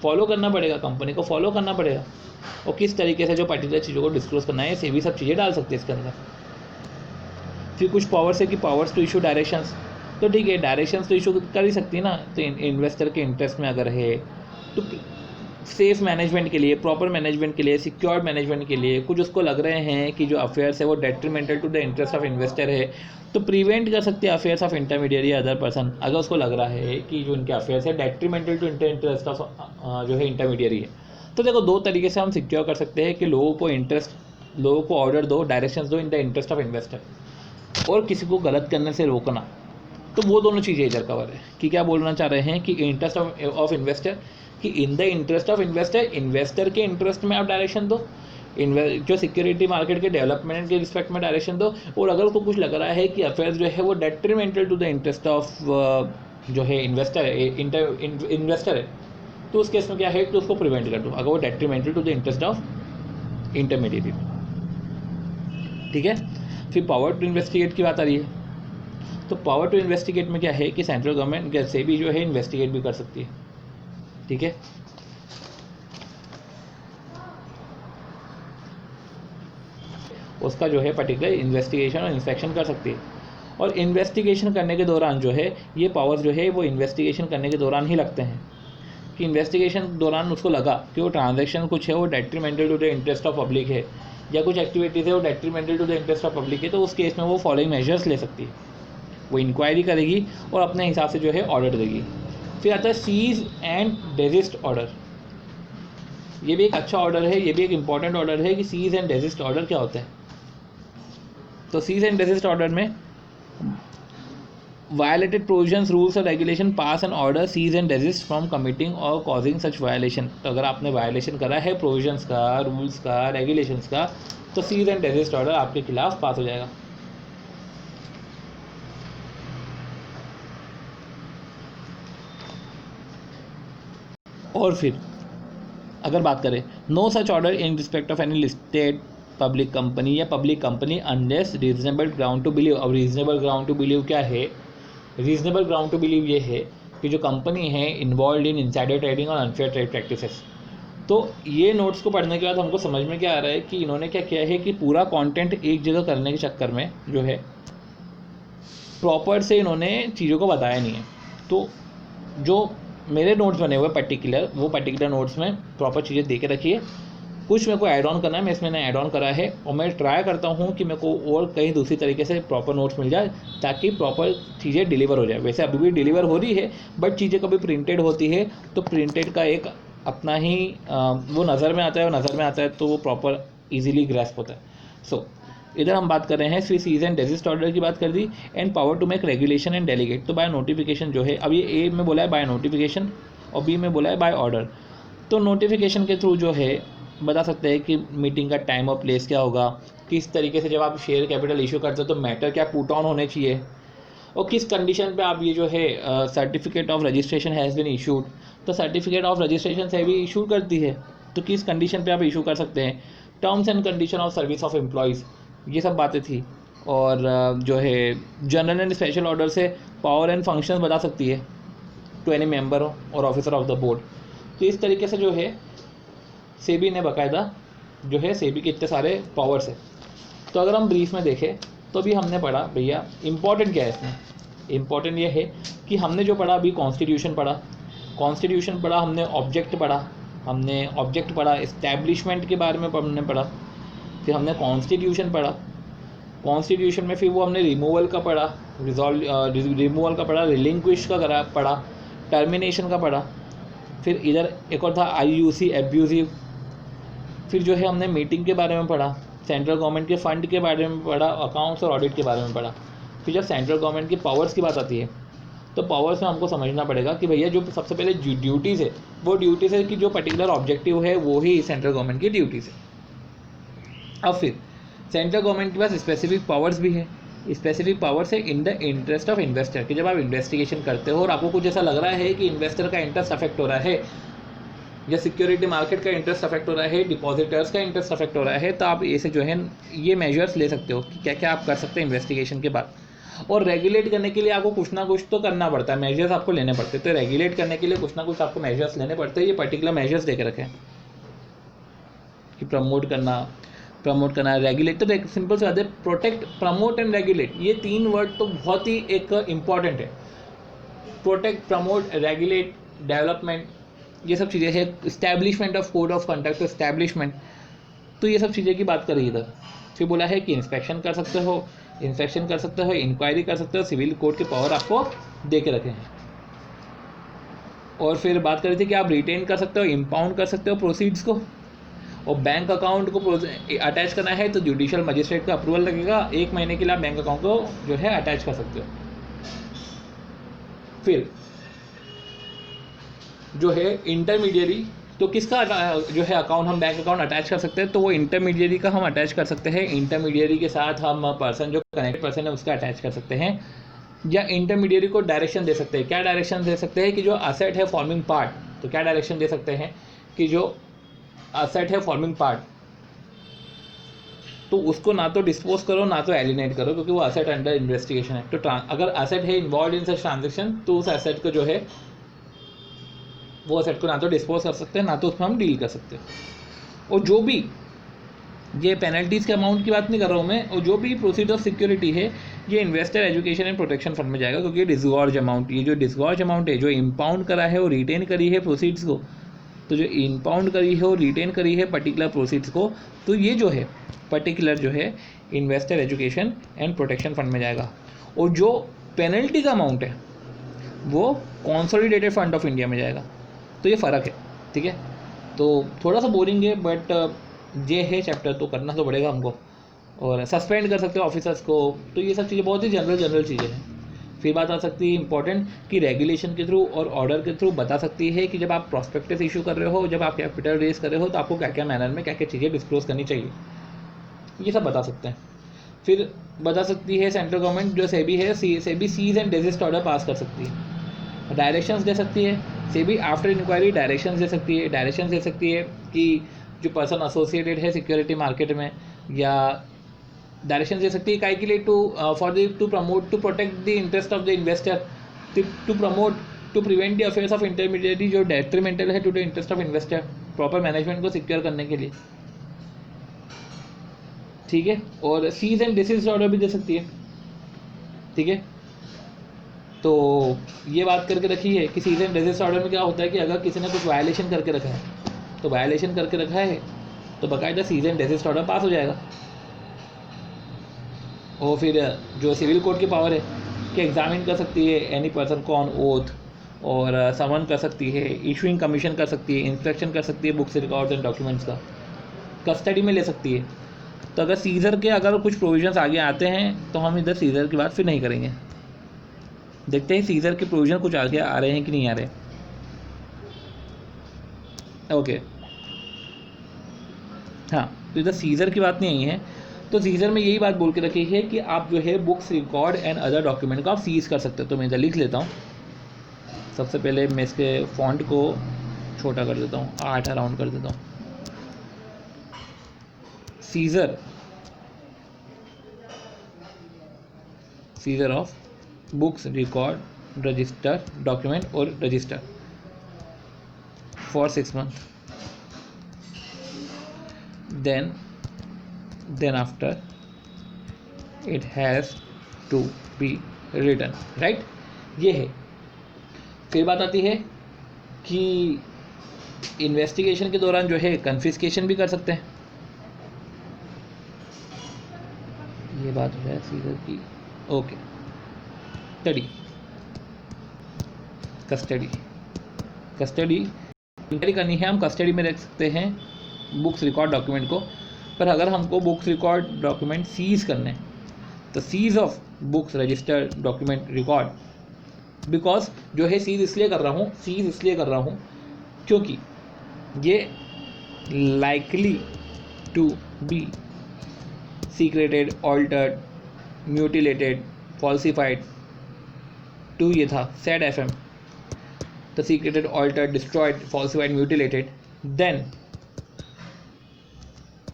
फॉलो करना पड़ेगा, कंपनी को फॉलो करना पड़ेगा, और किस तरीके से जो पर्टिकुलर चीज़ों को डिस्क्लोज करना है से भी सब चीज़ें डाल सकते हैं इसके अंदर। फिर कुछ पावर्स है कि पावर्स टू इशू डायरेक्शंस, तो ठीक है डायरेक्शंस तो इशू कर ही सकती है ना, तो इन्वेस्टर के इंटरेस्ट में अगर है तो सेफ मैनेजमेंट के लिए, प्रॉपर मैनेजमेंट के लिए, सिक्योर्ड मैनेजमेंट के लिए कुछ उसको लग रहे हैं कि जो अफेयर्स है वो detrimental to the interest of investor है, तो प्रिवेंट कर सकते हैं affairs of intermediate other person. अगर उसको लग रहा है कि जो इनके अफेयर्स है डेट्रीमेंटल टू इंटरेस्ट ऑफ जो है इंटरमीडिएट है, तो देखो दो तरीके से हम सिक्योर कर सकते हैं कि लोगों को ऑर्डर दो, डायरेक्शंस दो इन द इंटरेस्ट ऑफ इन्वेस्टर, और किसी को गलत करने से रोकना। तो वो दोनों चीज़ें इधर कवर है कि क्या बोलना चाह रहे हैं कि इंटरेस्ट ऑफ इन्वेस्टर, कि in the interest of investor के इंटरेस्ट में आप डायरेक्शन दो, जो सिक्योरिटी मार्केट के डेवलपमेंट के रिस्पेक्ट में डायरेक्शन दो, और अगर उसको कुछ लग रहा है कि अफेयर्स जो है वो detrimental to the interest of जो है इन्वेस्टर है, तो उस केस में क्या है कि उसको प्रिवेंट कर दो अगर वो detrimental to the interest of intermediate. ठीक है, फिर पावर टू इन्वेस्टिगेट की बात आ रही है, तो पावर टू इन्वेस्टिगेट में क्या है कि सेंट्रल गवर्नमेंट से भी जो है इन्वेस्टिगेट भी कर सकती है। ठीक है, उसका जो है पर्टिकुलर इन्वेस्टिगेशन और इंस्पेक्शन कर सकती है। और इन्वेस्टिगेशन करने के दौरान जो है ये पावर्स जो है वो इन्वेस्टिगेशन करने के दौरान ही लगते हैं, कि इन्वेस्टिगेशन दौरान उसको लगा कि वो ट्रांजैक्शन कुछ है वो detrimental to the interest of public है, या कुछ एक्टिविटीज़ है वो detrimental to the interest of public है, तो उस केस में वो फॉलोइंग मेजर्स ले सकती है। वो इंक्वायरी करेगी और अपने हिसाब से जो है ऑर्डर देगी। फिर आता है सीज एंड डेजिस्ट ऑर्डर। ये भी एक अच्छा ऑर्डर है, ये भी एक इंपॉर्टेंट ऑर्डर है कि सीज एंड डेजिस्ट ऑर्डर क्या होता है। तो सीज एंड डेजिस्ट ऑर्डर में violated provisions, rules or regulation pass an order cease and desist from committing or causing such violation। तो अगर आपने वायलेशन करा है प्रोविजंस का, रूल्स का, रेगुलेशंस का, तो सीज एंड डेजिस्ट ऑर्डर आपके खिलाफ पास हो जाएगा। और फिर अगर बात करें no such order in respect of any listed public company या public company unless reasonable ground to believe. अब रीजनेबल ग्राउंड टू बिलीव क्या है? रीजनेबल ग्राउंड टू बिलीव ये है कि जो कंपनी है इन्वॉल्व इन इनसाइडर ट्रेडिंग और अनफेयर ट्रेड प्रैक्टिसेस। तो ये नोट्स को पढ़ने के बाद हमको समझ में क्या आ रहा है कि इन्होंने क्या किया है कि पूरा कंटेंट एक जगह करने के चक्कर में जो है प्रॉपर से इन्होंने चीज़ों को बताया नहीं है। तो जो मेरे नोट्स बने हुए पर्टिकुलर नोट्स में प्रॉपर चीज़ें दे के रखिए। कुछ मेरे को ऐड ऑन करना है, मैं इसमें ऐड ऑन करा है, और मैं ट्राई करता हूँ कि मेरे को और कहीं दूसरी तरीके से प्रॉपर नोट्स मिल जाए ताकि प्रॉपर चीज़ें डिलीवर हो जाए। वैसे अभी भी डिलीवर हो रही है, बट चीज़ें कभी प्रिंटेड होती है तो प्रिंटेड का एक अपना ही वो नज़र में आता है तो वो प्रॉपर ईजिली ग्रैस्प होता है। सो इधर हम बात कर रहे हैं सीज एंड डेजिस्ट ऑर्डर की बात कर दी, and power to make regulation and delegate. तो बाय नोटिफिकेशन जो है, अब ये ए में बोला है बाय नोटिफिकेशन और बी में बोला है बाय ऑर्डर। तो नोटिफिकेशन के थ्रू जो है बता सकते हैं कि मीटिंग का टाइम और प्लेस क्या होगा, किस तरीके से जब आप शेयर कैपिटल इशू करते हो तो मैटर क्या पुट ऑन होने चाहिए, और किस कंडीशन पे आप ये जो है certificate of registration has been issued. तो सर्टिफिकेट ऑफ रजिस्ट्रेशन से भी इशू करती है, तो किस कंडीशन पे आप इशू कर सकते हैं। Terms and condition of service of employees, ये सब बातें थी। और जो है जनरल एंड स्पेशल ऑर्डर से पावर एंड फंक्शन बता सकती है टू एनी मेंबर और ऑफिसर ऑफ द बोर्ड। तो इस तरीके से जो है सेबी ने बाकायदा जो है सेबी के इतने सारे पावर्स है। तो अगर हम ब्रीफ में देखें तो अभी हमने पढ़ा भैया इंपॉर्टेंट क्या है इसमें। इंपॉर्टेंट ये है कि हमने जो पढ़ा अभी कॉन्स्टिट्यूशन पढ़ा, हमने ऑब्जेक्ट पढ़ा, इस्टेब्लिशमेंट के बारे में हमने पढ़ा, फिर हमने कॉन्स्टिट्यूशन पढ़ा। कॉन्स्टिट्यूशन में फिर वो हमने रिमूवल का पढ़ा, रिलिंक्विश का पढ़ा, टर्मिनेशन का पढ़ा। फिर इधर एक और था IUC एब्यूजिव। फिर जो है हमने मीटिंग के बारे में पढ़ा, सेंट्रल गवर्नमेंट के फंड के बारे में पढ़ा, अकाउंट्स और ऑडिट के बारे में पढ़ा। फिर जब सेंट्रल गवर्नमेंट की पावर्स की बात आती है तो पावर्स में हमको समझना पड़ेगा कि भैया जो सबसे पहले ड्यूटीज़ है वो ड्यूटीज़ है कि जो पर्टिकुलर ऑब्जेक्टिव है वो ही सेंट्रल गवर्नमेंट की ड्यूटीज़ है। अब फिर सेंट्रल गवर्नमेंट के पास स्पेसिफिक पावर्स भी है। स्पेसिफिक पावर्स है in the interest of investor, कि जब आप इन्वेस्टिगेशन करते हो और आपको कुछ ऐसा लग रहा है कि इन्वेस्टर का इंटरेस्ट अफेक्ट हो रहा है या सिक्योरिटी मार्केट का इंटरेस्ट अफेक्ट हो रहा है, डिपॉजिटर्स का इंटरेस्ट अफेक्ट हो रहा है, तो आप ऐसे जो है ये मेजर्स ले सकते हो कि क्या क्या आप कर सकते हैं इन्वेस्टिगेशन के बाद। और रेगुलेट करने के लिए आपको कुछ ना कुछ तो करना पड़ता है, मेजर्स आपको लेने पड़ते हैं। तो रेगुलेट करने के लिए कुछ ना कुछ आपको मेजर्स लेने पड़ते हैं। ये पर्टिकुलर मेजर्स देके रखें कि प्रमोट करना, रेगुलेट। तो सिंपल से बात है, प्रोटेक्ट, प्रमोट एंड रेगुलेट, ये तीन वर्ड तो बहुत ही एक इम्पॉर्टेंट है। प्रोटेक्ट, प्रमोट, रेगुलेट, डेवलपमेंट, ये सब चीज़ें हैं। Establishment of code of conduct, establishment, तो ये सब चीज़ें की बात करी इधर। फिर बोला है कि इंस्पेक्शन कर सकते हो, इंक्वायरी कर सकते हो, सिविल कोर्ट के पावर आपको दे के रखे हैं। और फिर बात करी थी कि आप रिटेन कर सकते हो, इम्पाउंड कर सकते हो प्रोसीड्स को, और बैंक अकाउंट को अटैच करना है तो जुडिशियल मजिस्ट्रेट का अप्रूवल लगेगा। 1 महीने के लिए आप बैंक अकाउंट को जो है अटैच कर सकते हो। फिर जो है इंटरमीडियरी, तो किसका जो है अकाउंट हम बैंक अकाउंट अटैच कर सकते हैं, तो वो इंटरमीडियरी का हम अटैच कर सकते हैं। इंटरमीडियरी के साथ हम पर्सन जो कनेक्ट पर्सन है उसका अटैच कर सकते हैं, या इंटरमीडियरी को डायरेक्शन दे सकते हैं। क्या डायरेक्शन दे सकते हैं कि जो असेट है फॉर्मिंग पार्ट, तो क्या डायरेक्शन दे सकते हैं कि जो असेट है फॉर्मिंग पार्ट, तो उसको ना तो डिस्पोज करो ना तो एलिनेट करो, क्योंकि वो असेट अंडर इन्वेस्टिगेशन है। तो अगर असेट है इन्वॉल्व इन सच ट्रांजेक्शन तो उस असेट को जो है वो असेट को ना तो डिस्पोज कर सकते हैं ना तो उसमें हम डील कर सकते हैं। और जो भी ये पेनल्टीज़ के अमाउंट की बात नहीं कर रहा हूँ मैं, और जो भी प्रोसीड ऑफ सिक्योरिटी है ये investor education and protection fund में जाएगा, क्योंकि डिसगॉर्ज अमाउंट, ये जो डिसगॉर्ज अमाउंट है जो इम्पाउंड करा है और रिटेन करी है प्रोसीड्स को, तो जो इम्पाउंड करी है और रिटेन करी है पर्टिकुलर प्रोसीड्स को, तो ये जो है पर्टिकुलर जो है investor education and protection fund में जाएगा। और जो पेनल्टी का अमाउंट है वो कंसोलिडेटेड फंड ऑफ इंडिया में जाएगा। तो ये फ़र्क है, ठीक है। तो थोड़ा सा बोरिंग है बट ये है चैप्टर, तो करना तो पड़ेगा हमको। और सस्पेंड कर सकते हो ऑफिसर्स को, तो ये सब चीज़ें बहुत ही जनरल चीज़ें हैं। फिर बात आ सकती है इंपॉर्टेंट कि रेगुलेशन के थ्रू और ऑर्डर के थ्रू बता सकती है कि जब आप प्रॉस्पेक्टस इशू कर रहे हो, जब आप कैपिटल रेज कर रहे हो, तो आपको क्या क्या मैनर में क्या क्या चीज़ें डिस्क्लोज करनी चाहिए, ये सब बता सकते हैं। फिर बता सकती है सेंट्रल गवर्नमेंट जो सेबी है, SEBI cease and desist order pass कर सकती है, डायरेक्शंस दे सकती है। सेबी आफ्टर इंक्वायरी डायरेक्शंस दे सकती है, डायरेक्शंस दे सकती है कि जो पर्सन एसोसिएटेड है सिक्योरिटी मार्केट में, या डायरेक्शन दे सकती है काई के लिए to promote to protect the interest of the investor, to promote to prevent the affairs of intermediary जो डेट्रीमेंटल है to the interest of investor, proper management को सिक्योर करने के लिए, ठीक है। और सीज एंड डिसीज ऑर्डर भी दे सकती है, ठीक है। तो ये बात करके रखी है कि सीज एंड डिसीज ऑर्डर में क्या होता है कि अगर किसी ने कुछ वायलेशन करके रखा है, तो वायलेशन करके रखा है तो बाकायदा cease and desist order pass हो जाएगा। और फिर जो सिविल कोर्ट की पावर है कि एग्जामिन कर सकती है एनी पर्सन को ऑन ओथ, और समन कर सकती है, इशूइंग कमीशन कर सकती है, इंस्पेक्शन कर सकती है बुक्स रिकॉर्ड्स एंड डॉक्यूमेंट्स का, कस्टडी में ले सकती है। तो अगर सीजर के अगर कुछ प्रोविजंस आगे आते हैं तो हम इधर सीजर की बात फिर नहीं करेंगे, देखते हैं सीजर के प्रोविजन कुछ आगे आ रहे हैं कि नहीं आ रहे। ओके हाँ, तो इधर सीजर की बात नहीं आई है, तो सीजर में यही बात बोल के रखी है कि आप जो है books record and other document को आप सीज कर सकते हो। तो मैं इधर लिख लेता हूँ। सबसे पहले मैं इसके फॉन्ट को छोटा कर देता हूँ, 8 अराउंड कर देता हूँ। Seizure, seizure of books record register document और register for 6 months, then after it has to be written, right? ये है। फिर बात आती है कि इन्वेस्टिगेशन के दौरान जो है कन्फिस्केशन भी कर सकते हैं। ये बात है सीजर की। ओके, कस्टडी इंक्वायरी करनी है, हम कस्टडी में रख सकते हैं बुक्स रिकॉर्ड डॉक्यूमेंट को। पर अगर हमको बुक्स रिकॉर्ड डॉक्यूमेंट सीज करने, तो seize of books registered document record, because जो है सीज इसलिए कर रहा हूँ क्योंकि ये likely to be secreted, altered, mutilated, falsified, to ये था सैड FM, तो secreted, altered, destroyed, falsified, mutilated, then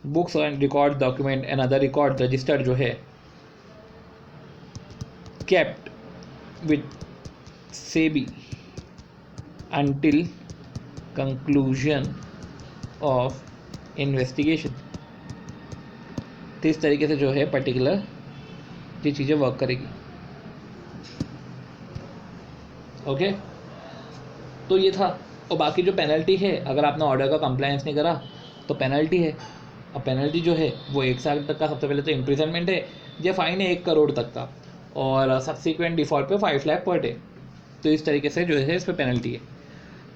books and record document and other record registered जो है kept with SEBI until conclusion of investigation। तो इस तरीके से जो है पर्टिकुलर ये चीज़ें वर्क करेगी। ओके, तो ये था। और बाकी जो पेनल्टी है, अगर आपने ऑर्डर का कंप्लायंस नहीं करा तो पेनल्टी है। अब पेनल्टी जो है वो 1 साल तक का, सबसे पहले तो इम्प्रिजनमेंट है, या फाइन है 1 करोड़ तक का, और सब्सिक्वेंट डिफ़ॉल्ट पे 5 लाख पर डे। तो इस तरीके से जो है इस पर पेनल्टी है।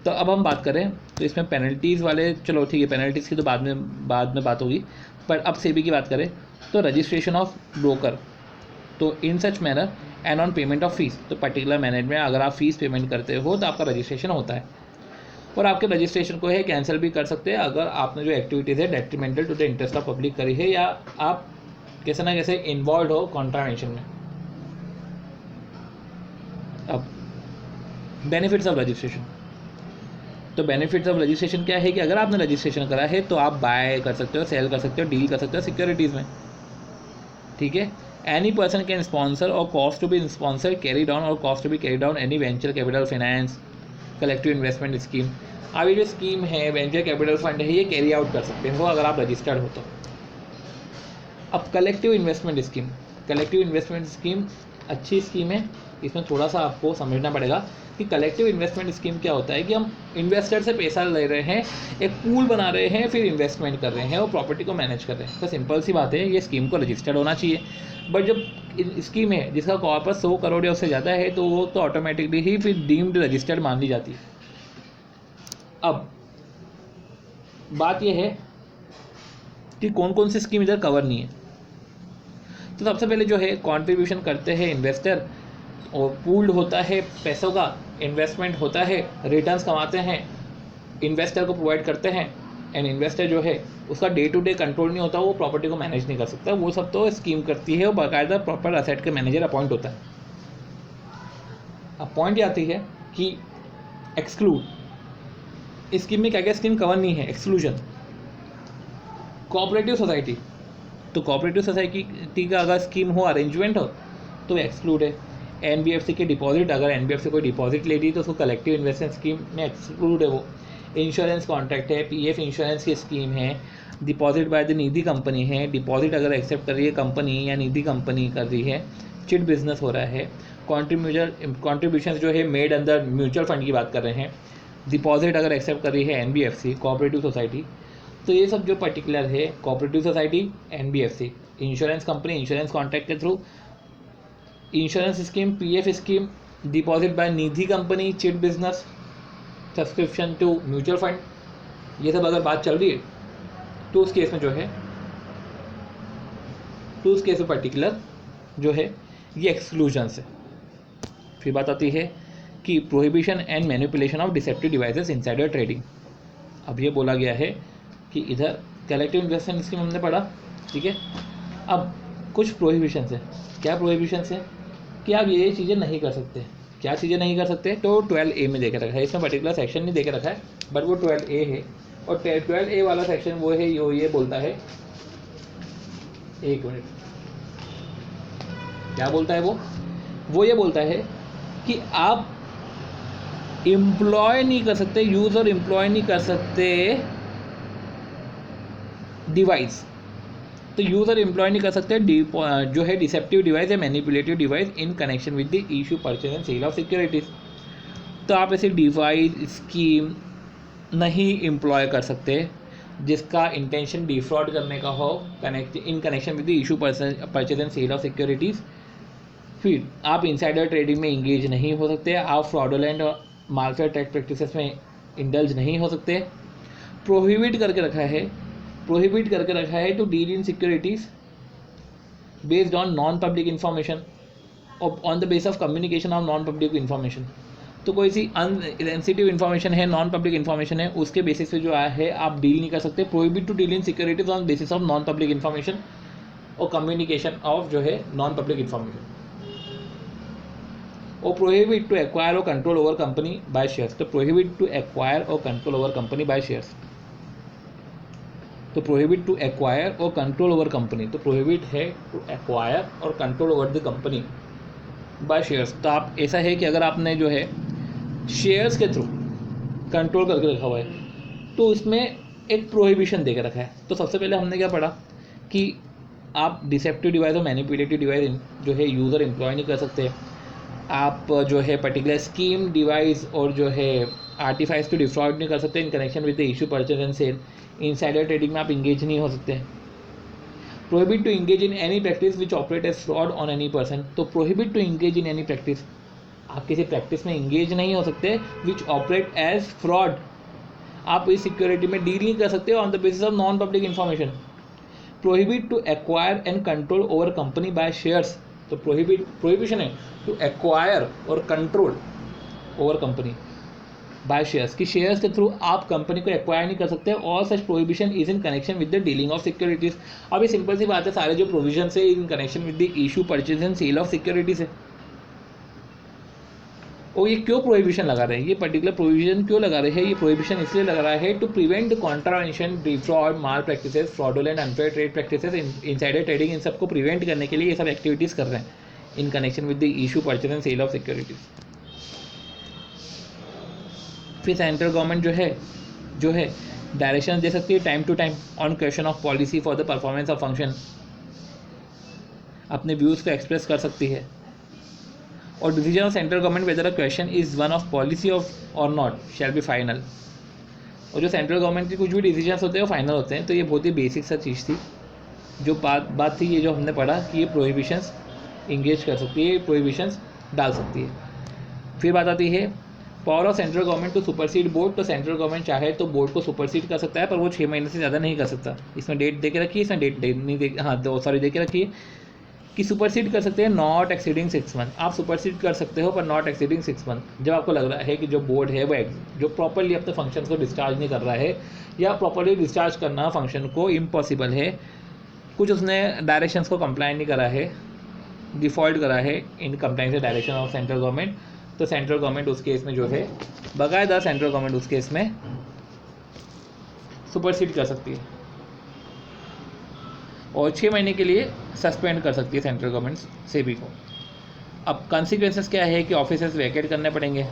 तो अब हम बात करें तो इसमें पेनल्टीज़ वाले, चलो ठीक है, पेनल्टीज़ की तो बाद में बात होगी, पर अब सेबी की बात करें तो रजिस्ट्रेशन ऑफ ब्रोकर, तो in such manner and on payment of fees, तो पर्टिकुलर मैनर में अगर आप फीस पेमेंट करते हो तो आपका रजिस्ट्रेशन होता है, और आपके रजिस्ट्रेशन को है कैंसिल भी कर सकते हैं अगर आपने जो एक्टिविटीज़ है detrimental to the interest of public करी है, या आप कैसे ना कैसे इन्वॉल्व हो कॉन्ट्रावेंशन में। अब बेनिफिट्स ऑफ रजिस्ट्रेशन, तो बेनिफिट्स ऑफ रजिस्ट्रेशन क्या है कि अगर आपने रजिस्ट्रेशन करा है तो आप बाय कर सकते हो, सेल कर सकते हो, डील कर सकते हो सिक्योरिटीज़ में, ठीक है। एनी पर्सन कैन स्पॉन्सर और cause to be sponsor, carry down और cause to be carry down any venture capital finance collective investment scheme. अब ये जो स्कीम है वेंचर कैपिटल फंड है, ये कैरी आउट कर सकते हो अगर आप रजिस्टर्ड हो तो, अब कलेक्टिव इन्वेस्टमेंट स्कीम अच्छी स्कीम है। इसमें थोड़ा सा आपको समझना पड़ेगा कि कलेक्टिव इन्वेस्टमेंट स्कीम क्या होता है कि हम इन्वेस्टर से पैसा ले रहे हैं, एक पूल बना रहे हैं, फिर इन्वेस्टमेंट कर रहे हैं और प्रॉपर्टी को मैनेज कर रहे हैं। तो सिंपल सी बात है, ये स्कीम को रजिस्टर्ड होना चाहिए। बट जब स्कीम है जिसका कॉर्पस 100 करोड़ या उससे ज़्यादा है तो वो तो ऑटोमेटिकली ही फिर डीम्ड रजिस्टर्ड मान ली जाती है। अब बात यह है कि कौन कौन सी स्कीम इधर कवर नहीं है। तो सबसे पहले जो है कंट्रीब्यूशन करते हैं इन्वेस्टर, और पूल्ड होता है पैसों का, इन्वेस्टमेंट होता है, रिटर्न्स कमाते हैं, इन्वेस्टर को प्रोवाइड करते हैं। एंड इन्वेस्टर जो है उसका डे टू डे कंट्रोल नहीं होता, वो प्रॉपर्टी को मैनेज नहीं कर सकता, वो सब तो स्कीम करती है और बाकायदा प्रॉपर असेट के मैनेजर अपॉइंट होता है। अब पॉइंट आती है कि एक्सक्लूड, इस स्कीम में क्या क्या स्कीम कवर नहीं है। एक्सक्लूजन, कोऑपरेटिव सोसाइटी, तो कोऑपरेटिव सोसाइटी का अगर स्कीम हो, अरेंजमेंट हो तो एक्सक्लूड है। एनबीएफसी के डिपॉजिट, अगर एनबीएफसी कोई डिपॉजिट ले रही तो उसको कलेक्टिव इन्वेस्टमेंट स्कीम में एक्सक्लूड है वो। इंश्योरेंस कॉन्ट्रैक्ट है, पीएफ इंश्योरेंस की स्कीम है, deposit by the Nidhi company है, डिपॉजिट अगर एक्सेप्ट कर रही है कंपनी या निधि कंपनी कर रही है, चिट बिजनेस हो रहा है, कॉन्ट्रीब्यूशन जो है मेड अंदर म्यूचुअल फंड की बात कर रहे हैं, डिपॉजिट अगर एक्सेप्ट कर रही है एनबीएफसी, कोऑपरेटिव सोसाइटी। तो ये सब जो पर्टिकुलर है, cooperative society, NBFC, insurance company, insurance contract के through, insurance scheme, PF scheme, deposit by Nidhi company, chit business, subscription to mutual fund, ये सब अगर बात चल रही है तो उस केस में जो है, तो उस केस में पर्टिकुलर जो है ये एक्सक्लूजन्स है। फिर बात आती है कि prohibition and manipulation of deceptive devices insider trading. अब ये बोला गया है कि इधर कलेक्टिव इन्वेस्टमेंट स्कीम हमने पढ़ा, ठीक है। अब कुछ प्रोहिबिशंस है। क्या प्रोहिबिशंस है कि आप ये चीज़ें नहीं कर सकते। क्या चीज़ें नहीं कर सकते, तो 12A में देखे रखा है, इसमें पर्टिकुलर सेक्शन नहीं देखे रखा है, बट वो 12A है। और 12A वाला सेक्शन वो है, ये बोलता है, एक मिनट, क्या बोलता है वो ये बोलता है कि आप एम्प्लॉय नहीं कर सकते, यूज और एम्प्लॉय नहीं कर सकते डिवाइस। तो यूज़र एम्प्लॉय नहीं कर सकते जो है डिसेप्टिव डिवाइस या manipulative device in connection with the issue, purchase and sale of securities. तो आप ऐसे डिवाइस स्कीम नहीं एम्प्लॉय कर सकते जिसका इंटेंशन डिफ्रॉड करने का हो, in connection with the issue, purchase and sale of securities. फिर आप इनसाइडर ट्रेडिंग में इंगेज नहीं हो सकते, आप फ्रॉडुलेंट और मार्केट टैक्स प्रैक्टिसेस में इंडल्ज नहीं हो सकते। प्रोहिबिट करके रखा है to deal in securities based on non public information और on the base of communication of non public information. तो कोई सी सेंसिटिव इन्फॉर्मेशन है, नॉन पब्लिक इंफॉर्मेशन है, उसके बेसिस पे जो है आप डील नहीं कर सकते। Prohibit to deal in securities on basis of non public information और कम्युनिकेशन ऑफ जो है नॉन पब्लिक इंफॉर्मेशन। और प्रोहिबिट टू एक्वायर और control over company by shares. तो प्रोहिबिट टू एक्वायर और control over company by shares. तो prohibit to acquire और control over company, तो प्रोहिबिट है टू एक्वायर और control over the company by shares. तो आप ऐसा है कि अगर आपने जो है शेयर्स के थ्रू कंट्रोल करके रखा हुआ है तो उसमें एक प्रोहिबिशन दे के रखा है। तो सबसे पहले हमने क्या पढ़ा कि आप डिसेप्टिव डिवाइस और मैनिपुलेटिव डिवाइस जो है यूज़र एम्प्लॉय नहीं कर सकते, आप जो है पर्टिकुलर स्कीम डिवाइस और जो है आर्टिफाइस को डिफ्रॉड नहीं कर सकते in connection with the issue, purchase and sale. Insider trading में आप इंगेज नहीं हो सकते। Prohibit to engage in any practice which operate as fraud on any person. तो prohibit to engage in any practice, आप किसी प्रैक्टिस में engage नहीं हो सकते विच ऑपरेट एज फ्रॉड, आप इस सिक्योरिटी में डील नहीं कर सकते on the basis of non public information. Prohibit to acquire and control over company by shares. तो प्रोहिबिशन है टू एक्वायर और control over company by shares, कि शेयर्स के थ्रू आप कंपनी को एक्वायर नहीं कर सकते। और such prohibition is in connection with the dealing of securities. अब ये सिंपल सी बात है, सारे जो प्रोविजन है in connection with the issue, purchase and sale of securities है। और ये क्यों प्रोहिबिशन लगा रहे हैं, ये पर्टिकुलर प्रोविजन क्यों लगा रहे हैं, ये प्रोहिबिशन इसलिए लगा रहा है to prevent contravention, defraud, malpractices, fraudulent unfair trade practices, insider trading, इन सबको प्रिवेंट करने के लिए ये सब एक्टिविटीज़ कर रहे हैं in connection with the issue, purchase and sale of securities. फिर सेंट्रल गवर्नमेंट जो है डायरेक्शन दे सकती है time to time on question of policy for the performance of function अपने व्यूज़ को एक्सप्रेस कर सकती है। और decision of central government whether a question is one of policy of और नॉट शैल बी फाइनल। और जो सेंट्रल गवर्नमेंट के कुछ भी डिसीजंस होते हैं वो फाइनल होते हैं। तो ये बहुत ही बेसिक सा चीज़ थी, जो बात थी ये जो हमने पढ़ा कि ये प्रोहिबिशंस इंगेज कर सकती है, प्रोहिबिशंस डाल सकती है। फिर बात आती है power of central government to supersede board. तो सेंट्रल गवर्नमेंट चाहे तो बोर्ड को सुपरसीड कर सकता है, पर वो 6 महीने से ज़्यादा नहीं कर सकता। इसमें डेट दे के रखी है, इसमें डेट नहीं दे, हाँ तो सॉरी दे के रखी है कि सुपरसीड कर सकते हैं नॉट एक्सीडिंग 6 मंथ। आप सुपरसीड कर सकते हो पर नॉट एक्सीडिंग 6 मंथ। जब आपको लग रहा है कि जो बोर्ड है वो जो प्रॉपरली अपने फंक्शन को डिस्चार्ज नहीं कर रहा है या प्रॉपरली डिस्चार्ज करना फंक्शन को इम्पॉसिबल है, कुछ उसने डायरेक्शंस को कंप्लाई नहीं करा है, डिफ़ॉल्ट करा है in compliance direction of central government, तो सेंट्रल गवर्नमेंट उस केस में जो है बाकायदा सेंट्रल गवर्नमेंट उस केस में सुपरसीड कर सकती है और 6 महीने के लिए सस्पेंड कर सकती है सेंट्रल गवर्नमेंट सेबी को। अब कॉन्सिक्वेंसेस क्या है कि ऑफिसेस वैकेट करने पड़ेंगे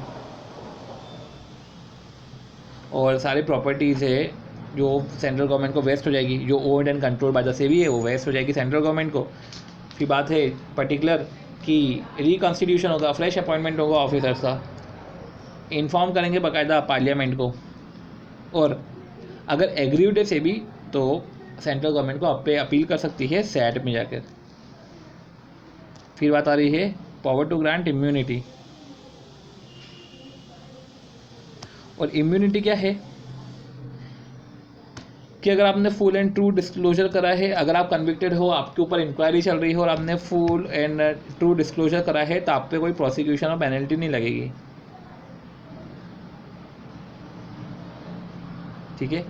और सारी प्रॉपर्टीज़ है जो सेंट्रल गवर्नमेंट को वेस्ट हो जाएगी, जो owned and control by the SEBI है वो वेस्ट हो जाएगी सेंट्रल गवर्नमेंट को। फिर बात है पर्टिकुलर कि रिकॉन्स्टिट्यूशन होगा, फ्रेश अपॉइंटमेंट होगा ऑफिसर्स का, इन्फॉर्म करेंगे बाकायदा पार्लियामेंट को। और अगर एग्रीड है सेबी तो सेंट्रल गवर्नमेंट को अपील कर सकती है सैट में जाकर। फिर बात आ रही है पावर टू ग्रांट इम्यूनिटी। और इम्यूनिटी क्या है कि अगर आपने फुल एंड ट्रू डिस्क्लोजर करा है, अगर आप कन्विक्टेड हो, आपके ऊपर इंक्वायरी चल रही हो और आपने फुल एंड ट्रू डिस्क्लोजर करा है, तो आप पे कोई प्रोसिक्यूशन और पेनल्टी नहीं लगेगी। ठीक है,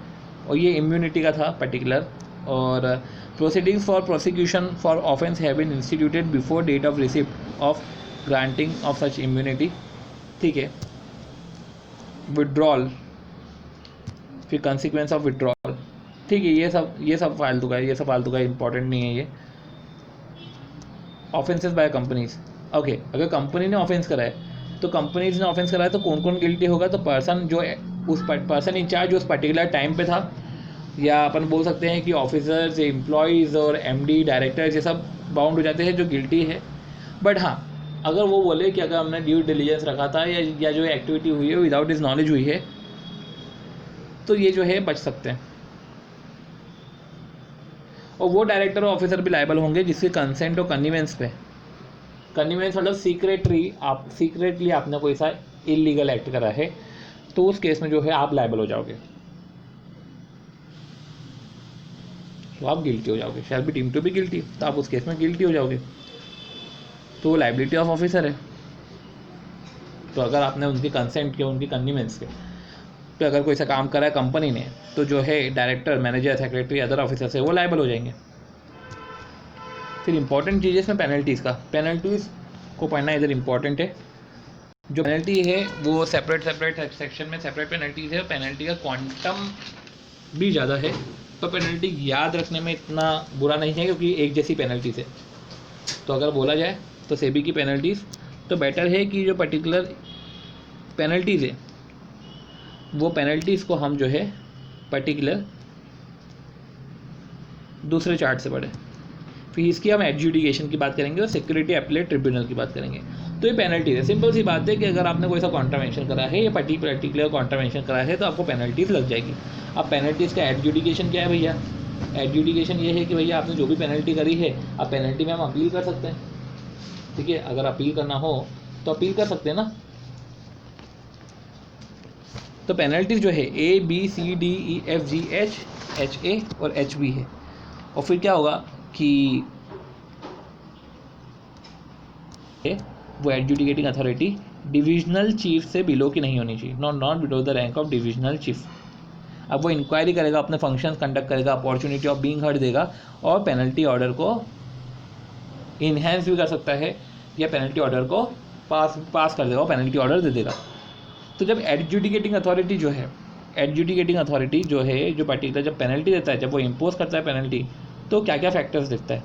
और ये इम्यूनिटी का था पर्टिकुलर। और proceedings for prosecution for offence have been instituted before date of receipt of granting of such immunity. ठीक है, विड्रॉल, फिर कंसिक्वेंस ऑफ विड्रॉल। ठीक है, ये सब फालतू का है, ये सब फालतू का, इंपॉर्टेंट नहीं है ये। Offences by companies. ओके, अगर कंपनी ने ऑफेंस करा है तो कंपनीज ने ऑफेंस करा है तो कौन कौन गिल्टी होगा? तो पर्सन जो उस पर्सन इंचार्ज जो उस पर्टिकुलर टाइम पे था, या अपन बोल सकते हैं कि ऑफिसर्स, एम्प्लॉयज़ और एमडी, डायरेक्टर्स, ये सब बाउंड हो जाते हैं जो गिल्टी है। बट हाँ, अगर वो बोले कि अगर हमने ड्यू डिलीजेंस रखा था या जो एक्टिविटी हुई है विदाउट हिज नॉलेज हुई है, तो ये जो है बच सकते हैं। और वो डायरेक्टर और ऑफिसर भी लायबल होंगे जिसके कंसेंट और कन्वीनियंस पे, कन्वीनियंस मतलब सीक्रेटली आपने कोई सा इलीगल एक्ट करा है, तो उस केस में जो है आप लायबल हो जाओगे, तो आप गिल्टी हो जाओगे। Shall be deemed to be guilty, तो आप उस केस में गिल्टी हो जाओगे, तो वो लायबिलिटी ऑफ ऑफिसर है। तो अगर आपने उनकी कंसेंट के, उनकी कन्वीनियंस के तो अगर कोई सा काम करा है कंपनी ने, तो जो है director, manager, secretary, other officers है वो लायबल हो जाएंगे। फिर इंपॉर्टेंट चीज़ है इसमें पेनल्टीज़ का। पेनल्टीज़ को पढ़ना इधर इंपॉर्टेंट है। जो पेनल्टी है वो सेपरेट सेक्शन में सेपरेट पेनल्टीज़ है। पेनल्टी का क्वांटम भी ज़्यादा है, तो पेनल्टी याद रखने में इतना बुरा नहीं है क्योंकि एक जैसी पेनल्टीज़ है। तो अगर बोला जाए तो सेबी की पेनल्टीज़ तो बेटर है कि जो पर्टिकुलर पेनल्टीज़ है वो पेनल्टीज़ को हम जो है पर्टिकुलर दूसरे चार्ट से पढ़ें। फिर इसकी हम एडजुडिकेशन की बात करेंगे और सिक्योरिटी अपीलेट ट्रिब्यूनल की बात करेंगे। तो ये पेनल्टी है। सिंपल सी बात है कि अगर आपने कोई सा कॉन्ट्रावेंशन करा है या पर्टिकुलर कॉन्ट्रावेंशन करा है तो आपको पेनल्टीज़ लग जाएगी। अब पेनल्टीज़ का एडजुडिकेशन क्या है भैया? एडजुडिकेशन ये है कि भैया आपने जो भी पेनल्टी करी है, अब पेनल्टी में हम अपील कर सकते हैं। ठीक है, अगर अपील करना हो तो अपील कर सकते हैं ना। तो पेनल्टीज जो है ABCDEFGH HA और HB है। और फिर क्या होगा कि वो एडजुडिकेटिंग अथॉरिटी डिविजनल चीफ से बिलो की नहीं होनी चाहिए, not below the rank of divisional chief. अब वो इंक्वायरी करेगा, अपने फंक्शंस कंडक्ट करेगा, अपॉर्चुनिटी ऑफ बीइंग हर्ड देगा और पेनल्टी ऑर्डर को इन्हेंस भी कर सकता है या पेनल्टी ऑर्डर को पास कर देगा, पेनल्टी ऑर्डर दे देगा। तो जब एडजुडिकेटिंग अथॉरिटी जो है जो पर्टिकुलर जब पेनल्टी देता है, जब वो इम्पोज करता है पेनल्टी, तो क्या क्या फैक्टर्स देखता है?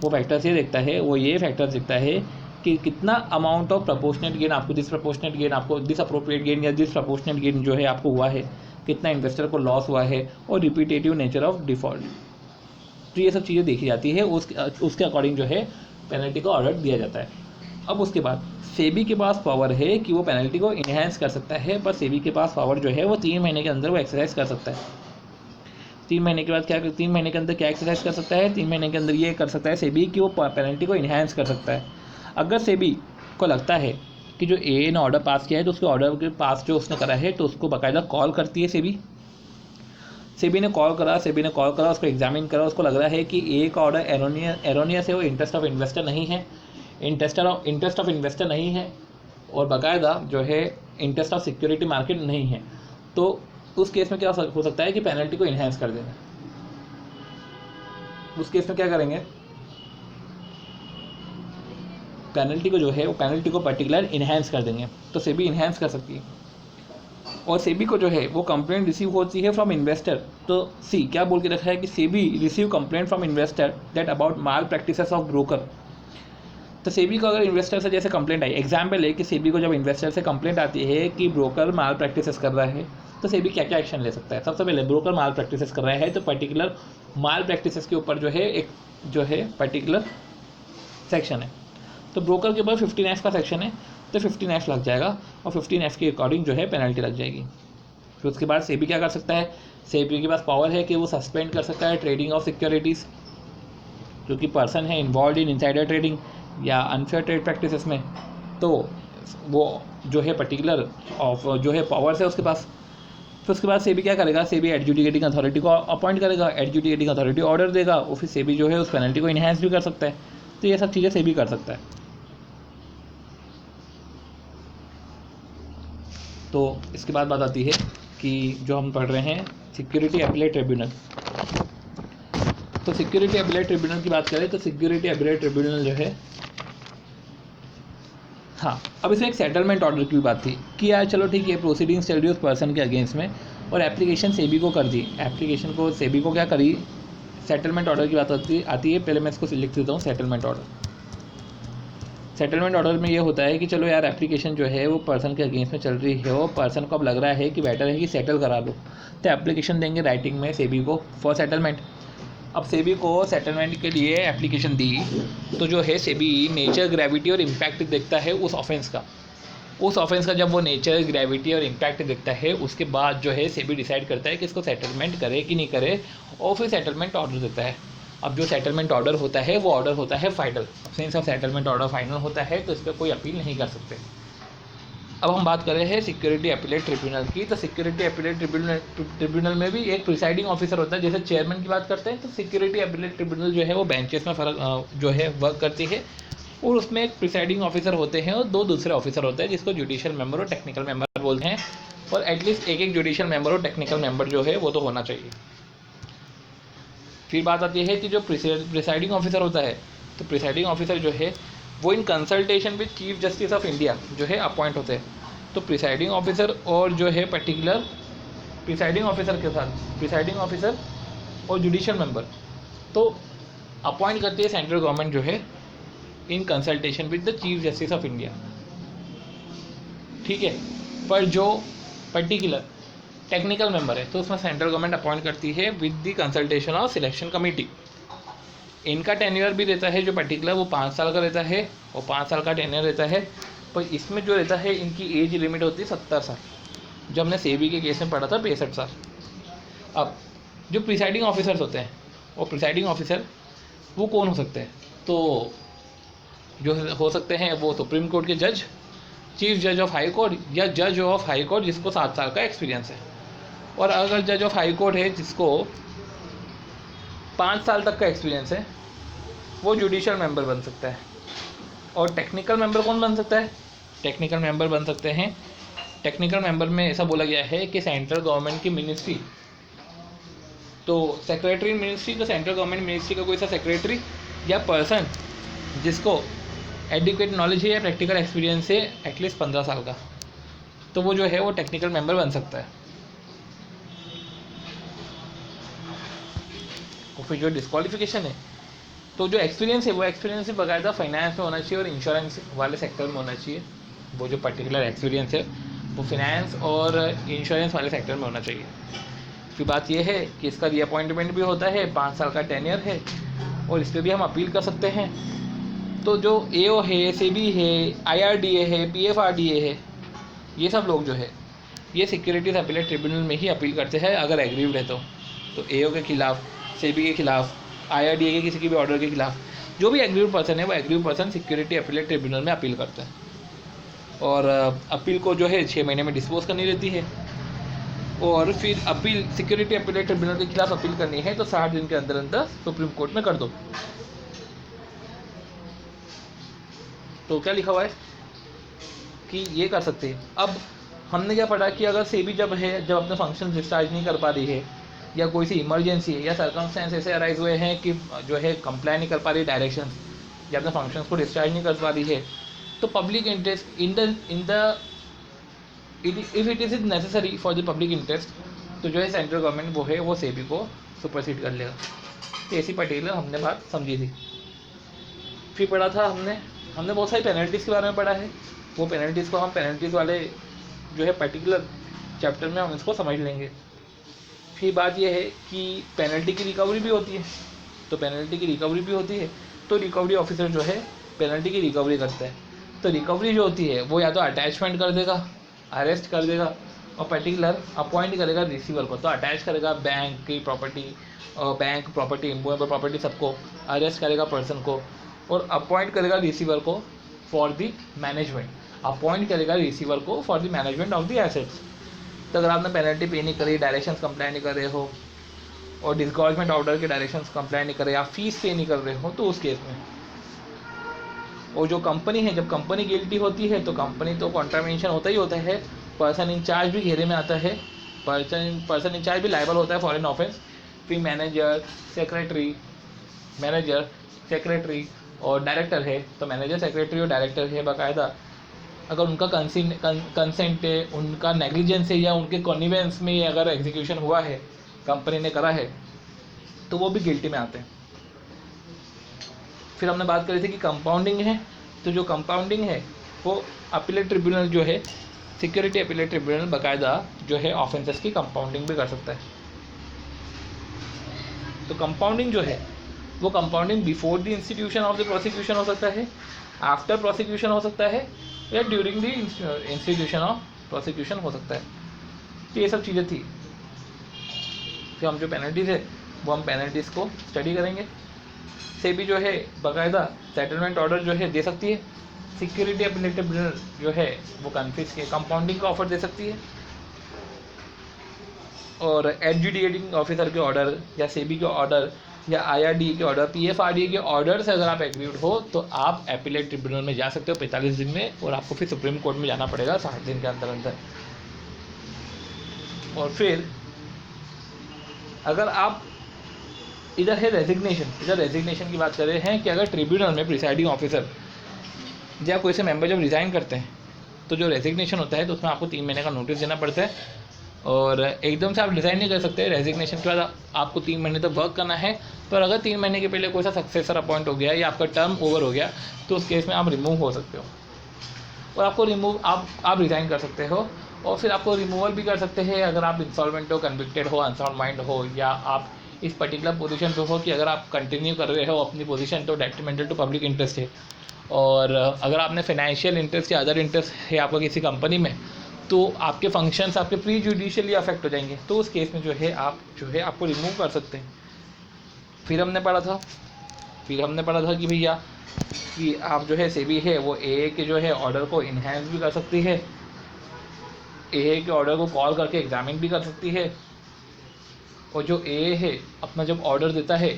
वो फैक्टर्स ये देखता है कि कितना अमाउंट ऑफ प्रपोर्शनेट गेन आपको, डिसअप्रोप्रिएट गेन या डिसप्रपोर्शनेट गेन जो है आपको हुआ है, कितना इन्वेस्टर को लॉस हुआ है, और रिपीटेटिव नेचर ऑफ डिफॉल्ट। तो ये सब चीज़ें देखी जाती है, उसके अकॉर्डिंग जो है पेनल्टी का ऑर्डर दिया जाता है। अब उसके बाद सेबी के पास पावर है कि वो पेनल्टी को इन्हेंस कर सकता है, पर सेबी के पास पावर जो है वो 3 महीने के अंदर वो एक्सरसाइज कर सकता है। 3 महीने के बाद क्या 3 महीने के अंदर क्या एक्सरसाइज कर सकता है? 3 महीने के अंदर ये कर सकता है सेबी कि वो पेनल्टी को इन्हेंस कर सकता है। अगर सेबी को लगता है कि जो ए ने ऑर्डर पास किया है तो उसके ऑर्डर के पास जो उसने करा है तो उसको बाकायदा कॉल करती है सेबी ने कॉल करा, उसको एग्जामिन करा, उसको लग रहा है कि ए का ऑर्डर एरोनियस है, वो इंटरेस्ट ऑफ इन्वेस्टर नहीं है और बाकायदा जो है इंटरेस्ट ऑफ सिक्योरिटी मार्केट नहीं है, तो उस केस में क्या हो सकता है कि पेनल्टी को इन्हेंस कर देंगे। उस केस में क्या करेंगे? पेनल्टी को जो है वो पेनल्टी को पर्टिकुलर इन्हेंस कर देंगे। तो सेबी इन्हेंस कर सकती है और सेबी को जो है वो कंप्लेंट रिसीव होती है फ्रॉम इन्वेस्टर। तो सी क्या बोल के रखा है कि SEBI receive complaint from investor that about mall practices of broker. तो सेबी को अगर इन्वेस्टर से जैसे कंप्लेंट आई, एग्जाम्पल है कि सेबी को जब इन्वेस्टर से कंप्लेंट आती है कि ब्रोकर माल प्रैक्टिसेस कर रहा है, तो सेबी क्या क्या एक्शन ले सकता है? सबसे पहले ब्रोकर माल प्रैक्टिसेस कर रहा है तो पर्टिकुलर माल प्रैक्टिसेस के ऊपर जो है एक जो है पर्टिकुलर सेक्शन है, तो ब्रोकर के ऊपर 15F का सेक्शन है, तो 15F लग जाएगा और 15F के अकॉर्डिंग जो है पेनल्टी लग जाएगी। फिर उसके बाद सेबी क्या कर सकता है? सेबी के पास पावर है कि वो सस्पेंड कर सकता है ट्रेडिंग ऑफ सिक्योरिटीज़, जो कि पर्सन है इन्वॉल्व इन इनसाइडर ट्रेडिंग या अनफेयर ट्रेड प्रैक्टिसेस में, तो वो जो है पर्टिकुलर ऑफ जो है पावर्स है उसके पास। फिर उसके बाद सेबी क्या करेगा? सेबी एडजुडिकेटिंग अथॉरिटी को अपॉइंट करेगा, एडजुडिकेटिंग अथॉरिटी ऑर्डर देगा और फिर सेबी जो है उस पेनल्टी को इन्हेंस भी कर सकता है। तो ये सब चीज़ें सेबी कर सकता है। तो इसके बाद बात आती है कि जो हम पढ़ रहे हैं सिक्योरिटी अपीलेट ट्रिब्यूनल। तो सिक्योरिटी अपीलेट ट्रिब्यूनल की बात करें तो सिक्योरिटी अपीलेट ट्रिब्यूनल जो है, हाँ, अब इसमें एक सेटलमेंट ऑर्डर की बात थी कि यार चलो ठीक है, प्रोसीडिंग्स चल रही है उस पर्सन के अगेंस्ट में और एप्लीकेशन सेबी को कर दी। एप्लीकेशन को सेबी को क्या करी? सेटलमेंट ऑर्डर की बात आती है। पहले मैं इसको लिख देता हूँ। सेटलमेंट ऑर्डर में ये होता है कि चलो यार एप्लीकेशन जो है वो पर्सन के अगेंस्ट में चल रही है, वो पर्सन को अब लग रहा है कि बेटर है कि सेटल करा लो, तो एप्लीकेशन देंगे राइटिंग में सेबी को फॉर सेटलमेंट। अब सेबी को सेटलमेंट के लिए एप्लीकेशन दी तो जो है सेबी नेचर, ग्रेविटी और इम्पैक्ट देखता है उस ऑफेंस का। जब वो नेचर, ग्रेविटी और इम्पैक्ट देखता है उसके बाद जो है सेबी डिसाइड करता है कि इसको सेटलमेंट करे कि नहीं करे और फिर सेटलमेंट ऑर्डर देता है। अब जो सेटलमेंट ऑर्डर होता है वो ऑर्डर होता है फाइनल। सिंस अब सेटलमेंट ऑर्डर फाइनल होता है तो इस पर कोई अपील नहीं कर सकते। अब हम बात कर रहे हैं सिक्योरिटी अपीलेट ट्रिब्यूनल की। तो सिक्योरिटी अपीलेट ट्रिब्यूनल में भी एक प्रिसाइडिंग ऑफिसर होता है। जैसे चेयरमैन की बात करते हैं तो सिक्योरिटी अपीलेट ट्रिब्यूनल जो है वो बेंचेस में जो है वर्क करती है और उसमें एक प्रिसाइडिंग ऑफिसर होते हैं और 2 दूसरे ऑफिसर होते हैं जिसको जुडिशियल मेंबर और टेक्निकल मेंबर बोलते हैं, और एटलीस्ट एक जुडिशियल मेंबर और टेक्निकल मेंबर जो है वो तो होना चाहिए। फिर बात आती है कि जो प्रिसाइडिंग ऑफिसर होता है, तो प्रिसाइडिंग ऑफिसर जो है वो in consultation with chief justice of India जो है अपॉइंट होते हैं। तो प्रिसाइडिंग ऑफिसर और जो है पर्टिकुलर प्रिसाइडिंग ऑफिसर के साथ प्रिसाइडिंग ऑफिसर और जुडिशियल मेंबर तो अपॉइंट करती है सेंट्रल गवर्नमेंट जो है in consultation with the chief justice of India, ठीक है। पर जो पर्टिकुलर टेक्निकल मेंबर है तो उसमें सेंट्रल गवर्नमेंट अपॉइंट करती है with the consultation of selection committee. इनका टेन्योर भी रहता है जो पर्टिकुलर वो 5 साल का रहता है और 5 साल का टेन्योर रहता है, पर इसमें जो रहता है इनकी एज लिमिट होती है 70 साल। जो हमने सेबी के केस में पढ़ा था 65 साल। अब जो प्रिसाइडिंग ऑफिसर्स होते हैं वो प्रिसाइडिंग ऑफिसर वो कौन हो सकते हैं? तो जो हो सकते हैं वो सुप्रीम कोर्ट के जज, चीफ जज ऑफ हाई कोर्ट या जज ऑफ हाई कोर्ट जिसको 7 साल का एक्सपीरियंस है। और अगर जज ऑफ हाई कोर्ट है जिसको 5 साल तक का एक्सपीरियंस है वो जुडिशियल मेंबर बन सकता है। और टेक्निकल मेंबर कौन बन सकता है? टेक्निकल मेंबर बन सकते हैं, टेक्निकल मेंबर में ऐसा बोला गया है कि सेंट्रल गवर्नमेंट की मिनिस्ट्री, तो सेक्रेटरी मिनिस्ट्री, तो सेंट्रल गवर्नमेंट मिनिस्ट्री का कोई सा सेक्रेटरी या पर्सन जिसको एडिक्वेट नॉलेज है या प्रैक्टिकल एक्सपीरियंस है एटलीस्ट 15 साल का, तो वो जो है वो टेक्निकल मेंबर बन सकता है। और फिर जो डिस्क्वालिफिकेशन है, तो जो एक्सपीरियंस है वो एक्सपीरियंस बाकायदा फाइनेंस में होना चाहिए और इंश्योरेंस वाले सेक्टर में होना चाहिए। वो जो पर्टिकुलर एक्सपीरियंस है वो फाइनेंस और इंश्योरेंस वाले सेक्टर में होना चाहिए। फिर बात यह है कि इसका रीअपॉइंटमेंट भी होता है, 5 साल का टेन्योर है, और इस पर भी हम अपील कर सकते हैं। तो जो AO है, सेबी है, IRDA है, PFRDA है, ये सब लोग जो है ये सिक्योरिटीज़ अपीलेट ट्रिब्यूनल में ही अपील करते हैं अगर एग्रीव्ड है तो AO के खिलाफ, सेबी के खिलाफ, IRDA के किसी के भी ऑर्डर के खिलाफ जो भी एग्रीव्ड पर्सन है वो aggrieved person security appellate tribunal में अपील करता है। और अपील को जो है 6 महीने में डिस्पोज करनी रहती है, और फिर अपील सिक्योरिटी अपीलेट ट्रिब्यूनल के खिलाफ अपील करनी है तो 60 दिन के अंदर अंदर सुप्रीम कोर्ट में कर दो। तो क्या लिखा हुआ है कि ये कर सकते हैं। अब हमने क्या पढ़ा कि अगर सेबी जब अपने फंक्शन डिस्चार्ज नहीं कर पा रही है, या कोई सी इमरजेंसी है, या सर्कमस्टेंस ऐसे अराइज हुए हैं कि जो है कंप्लाई नहीं कर पा रही डायरेक्शन, या अपने फंक्शंस को डिस्चार्ज नहीं कर पा रही है, तो public interest if it is necessary for the public interest, तो जो है सेंट्रल गवर्नमेंट वो सेबी को सुपरसीड कर लेगा। तो ऐसी पर्टिकुलर हमने बात समझी थी। फिर पढ़ा था हमने बहुत सारी पेनल्टीज़ के बारे में पढ़ा है। वो पेनल्टीज़ को हम पेनल्टीज़ वाले जो है पर्टिकुलर चैप्टर में हम इसको समझ लेंगे। फिर बात यह है कि पेनल्टी की रिकवरी भी होती है, तो पेनल्टी की रिकवरी भी होती है, तो रिकवरी ऑफिसर जो है पेनल्टी की रिकवरी करता है। तो रिकवरी जो होती है वो या तो अटैचमेंट कर देगा, अरेस्ट कर देगा, और पर्टिकुलर अपॉइंट करेगा रिसीवर को, तो अटैच करेगा बैंक की प्रॉपर्टी, बैंक प्रॉपर्टी, इम्पोएबल प्रॉपर्टी सबको, अरेस्ट करेगा पर्सन को, और अपॉइंट करेगा रिसीवर को फॉर द मैनेजमेंट, अपॉइंट करेगा रिसीवर को for the management of the assets. तो अगर आपने पेनल्टी पे नहीं करी, डायरेक्शंस कंप्लाई नहीं कर रहे हो, और डिस्गॉर्जमेंट ऑर्डर के डायरेक्शंस कंप्लाई नहीं कर रहे, या फीस पे नहीं कर रहे हो, तो उस केस में, और जो कंपनी है, जब कंपनी गिल्टी होती है तो कंपनी तो कॉन्ट्रावेंशन होता ही होता है, पर्सन इंचार्ज भी घेरे में आता है, पर्सन इंचार्ज भी लायबल होता है फॉरेन ऑफेंस। फिर मैनेजर, सेक्रेटरी और डायरेक्टर है, तो मैनेजर, सेक्रेटरी और डायरेक्टर है बाकायदा, अगर उनका कंसेंट है, उनका नेग्लिजेंस है, या उनके कॉन्निवेंस में अगर एग्जीक्यूशन हुआ है, कंपनी ने करा है, तो वो भी गिल्टी में आते हैं। फिर हमने बात करी थी कि कंपाउंडिंग है, तो जो कंपाउंडिंग है वो अपीलेट ट्रिब्यूनल जो है, सिक्योरिटी अपीलेट ट्रिब्यूनल बाकायदा जो है ऑफेंसेस की कंपाउंडिंग भी कर सकता है। तो कंपाउंडिंग जो है वो compounding before the institution of the prosecution हो सकता है, आफ्टर प्रोसिक्यूशन हो सकता है, या during the institution of prosecution हो सकता है। तो ये सब चीज़ें थी। फिर हम जो पेनल्टीज़ है वो हम पेनल्टीज़ को स्टडी करेंगे। सेबी जो है बाकायदा सेटलमेंट ऑर्डर जो है दे सकती है, सिक्योरिटी अपीलेट ट्रिब्यूनल जो है वो कंपाउंडिंग का ऑफर दे सकती है, और एडजुडिकेटिंग ऑफिसर के ऑर्डर, या सेबी के ऑर्डर, या IRDA के ऑर्डर, PFRDA के ऑर्डर से अगर आप एग्रीड हो तो आप अपीलेट ट्रिब्यूनल में जा सकते हो 45 दिन में, और आपको फिर सुप्रीम कोर्ट में जाना पड़ेगा 60 दिन के अंदर अंदर। और फिर अगर आप इधर है रेजिग्नेशन की बात कर रहे हैं कि अगर ट्रिब्यूनल में प्रिसाइडिंग ऑफिसर या कोई से मेंबर जब रिज़ाइन करते हैं तो जो रेजिग्नेशन होता है तो उसमें आपको 3 महीने का नोटिस देना पड़ता है, और एकदम से आप रिज़ाइन नहीं कर सकते। रेजिग्नेशन के बाद आपको 3 महीने तक वर्क करना है, पर अगर 3 महीने के पहले कोई सा सक्सेसर अपॉइंट हो गया या आपका टर्म ओवर हो गया तो उस केस में आप रिमूव हो सकते हो, और आपको आप रिज़ाइन कर सकते हो, और फिर आपको रिमूवल भी कर सकते हैं अगर आप इंसॉल्वेंट हो, कन्विक्टेड हो, अनसाउंड माइंड हो, या आप इस पर्टिकुलर पोजीशन पे हो कि अगर आप कंटिन्यू कर रहे हो अपनी पोजीशन तो डेट्रीमेंटल टू पब्लिक इंटरेस्ट है, और अगर आपने फाइनेंशियल इंटरेस्ट या अदर इंटरेस्ट है आपका किसी कंपनी में, तो आपके फंक्शंस आपके प्री जुडिशियली अफेक्ट हो जाएंगे, तो उस केस में जो है आपको रिमूव कर सकते हैं। फिर हमने पढ़ा था कि भैया कि आप जो है सेबी है वो AA के जो है ऑर्डर को इन्हेंस भी कर सकती है, AA के ऑर्डर को कॉल करके एग्जामिन भी कर सकती है, और जो AA है अपना जब ऑर्डर देता है,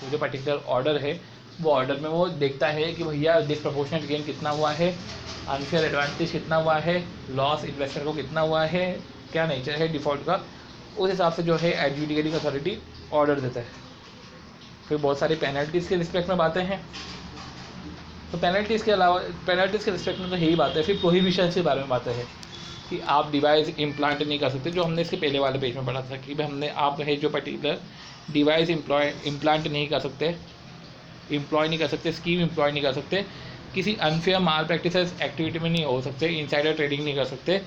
वो जो पर्टिकुलर ऑर्डर है वो ऑर्डर में वो देखता है कि भैया डिसप्रपोर्शनेट गेन कितना हुआ है, अनफेयर एडवांटेज कितना हुआ है, लॉस इन्वेस्टर को कितना हुआ है, क्या नेचर है डिफ़ॉल्ट का, उस हिसाब से जो है एडजुडिकेटिंग अथॉरिटी ऑर्डर देता है। फिर बहुत सारी पेनल्टीज़ के रिस्पेक्ट में बातें हैं, तो पेनल्टीज़ के रिस्पेक्ट में तो यही बात है। फिर प्रोहिबिशन के बारे में बातें हैं कि आप डिवाइस इम्प्लांट नहीं कर सकते, जो हमने इसके पहले वाले पेज में पढ़ा था कि भाई आप है जो पर्टिकुलर डिवाइस इम्प्लांट नहीं कर सकते, स्कीम इम्प्लॉय नहीं कर सकते, किसी अनफेयर माल प्रैक्टिसेस एक्टिविटी में नहीं हो सकते, इनसाइडर ट्रेडिंग नहीं कर सकते,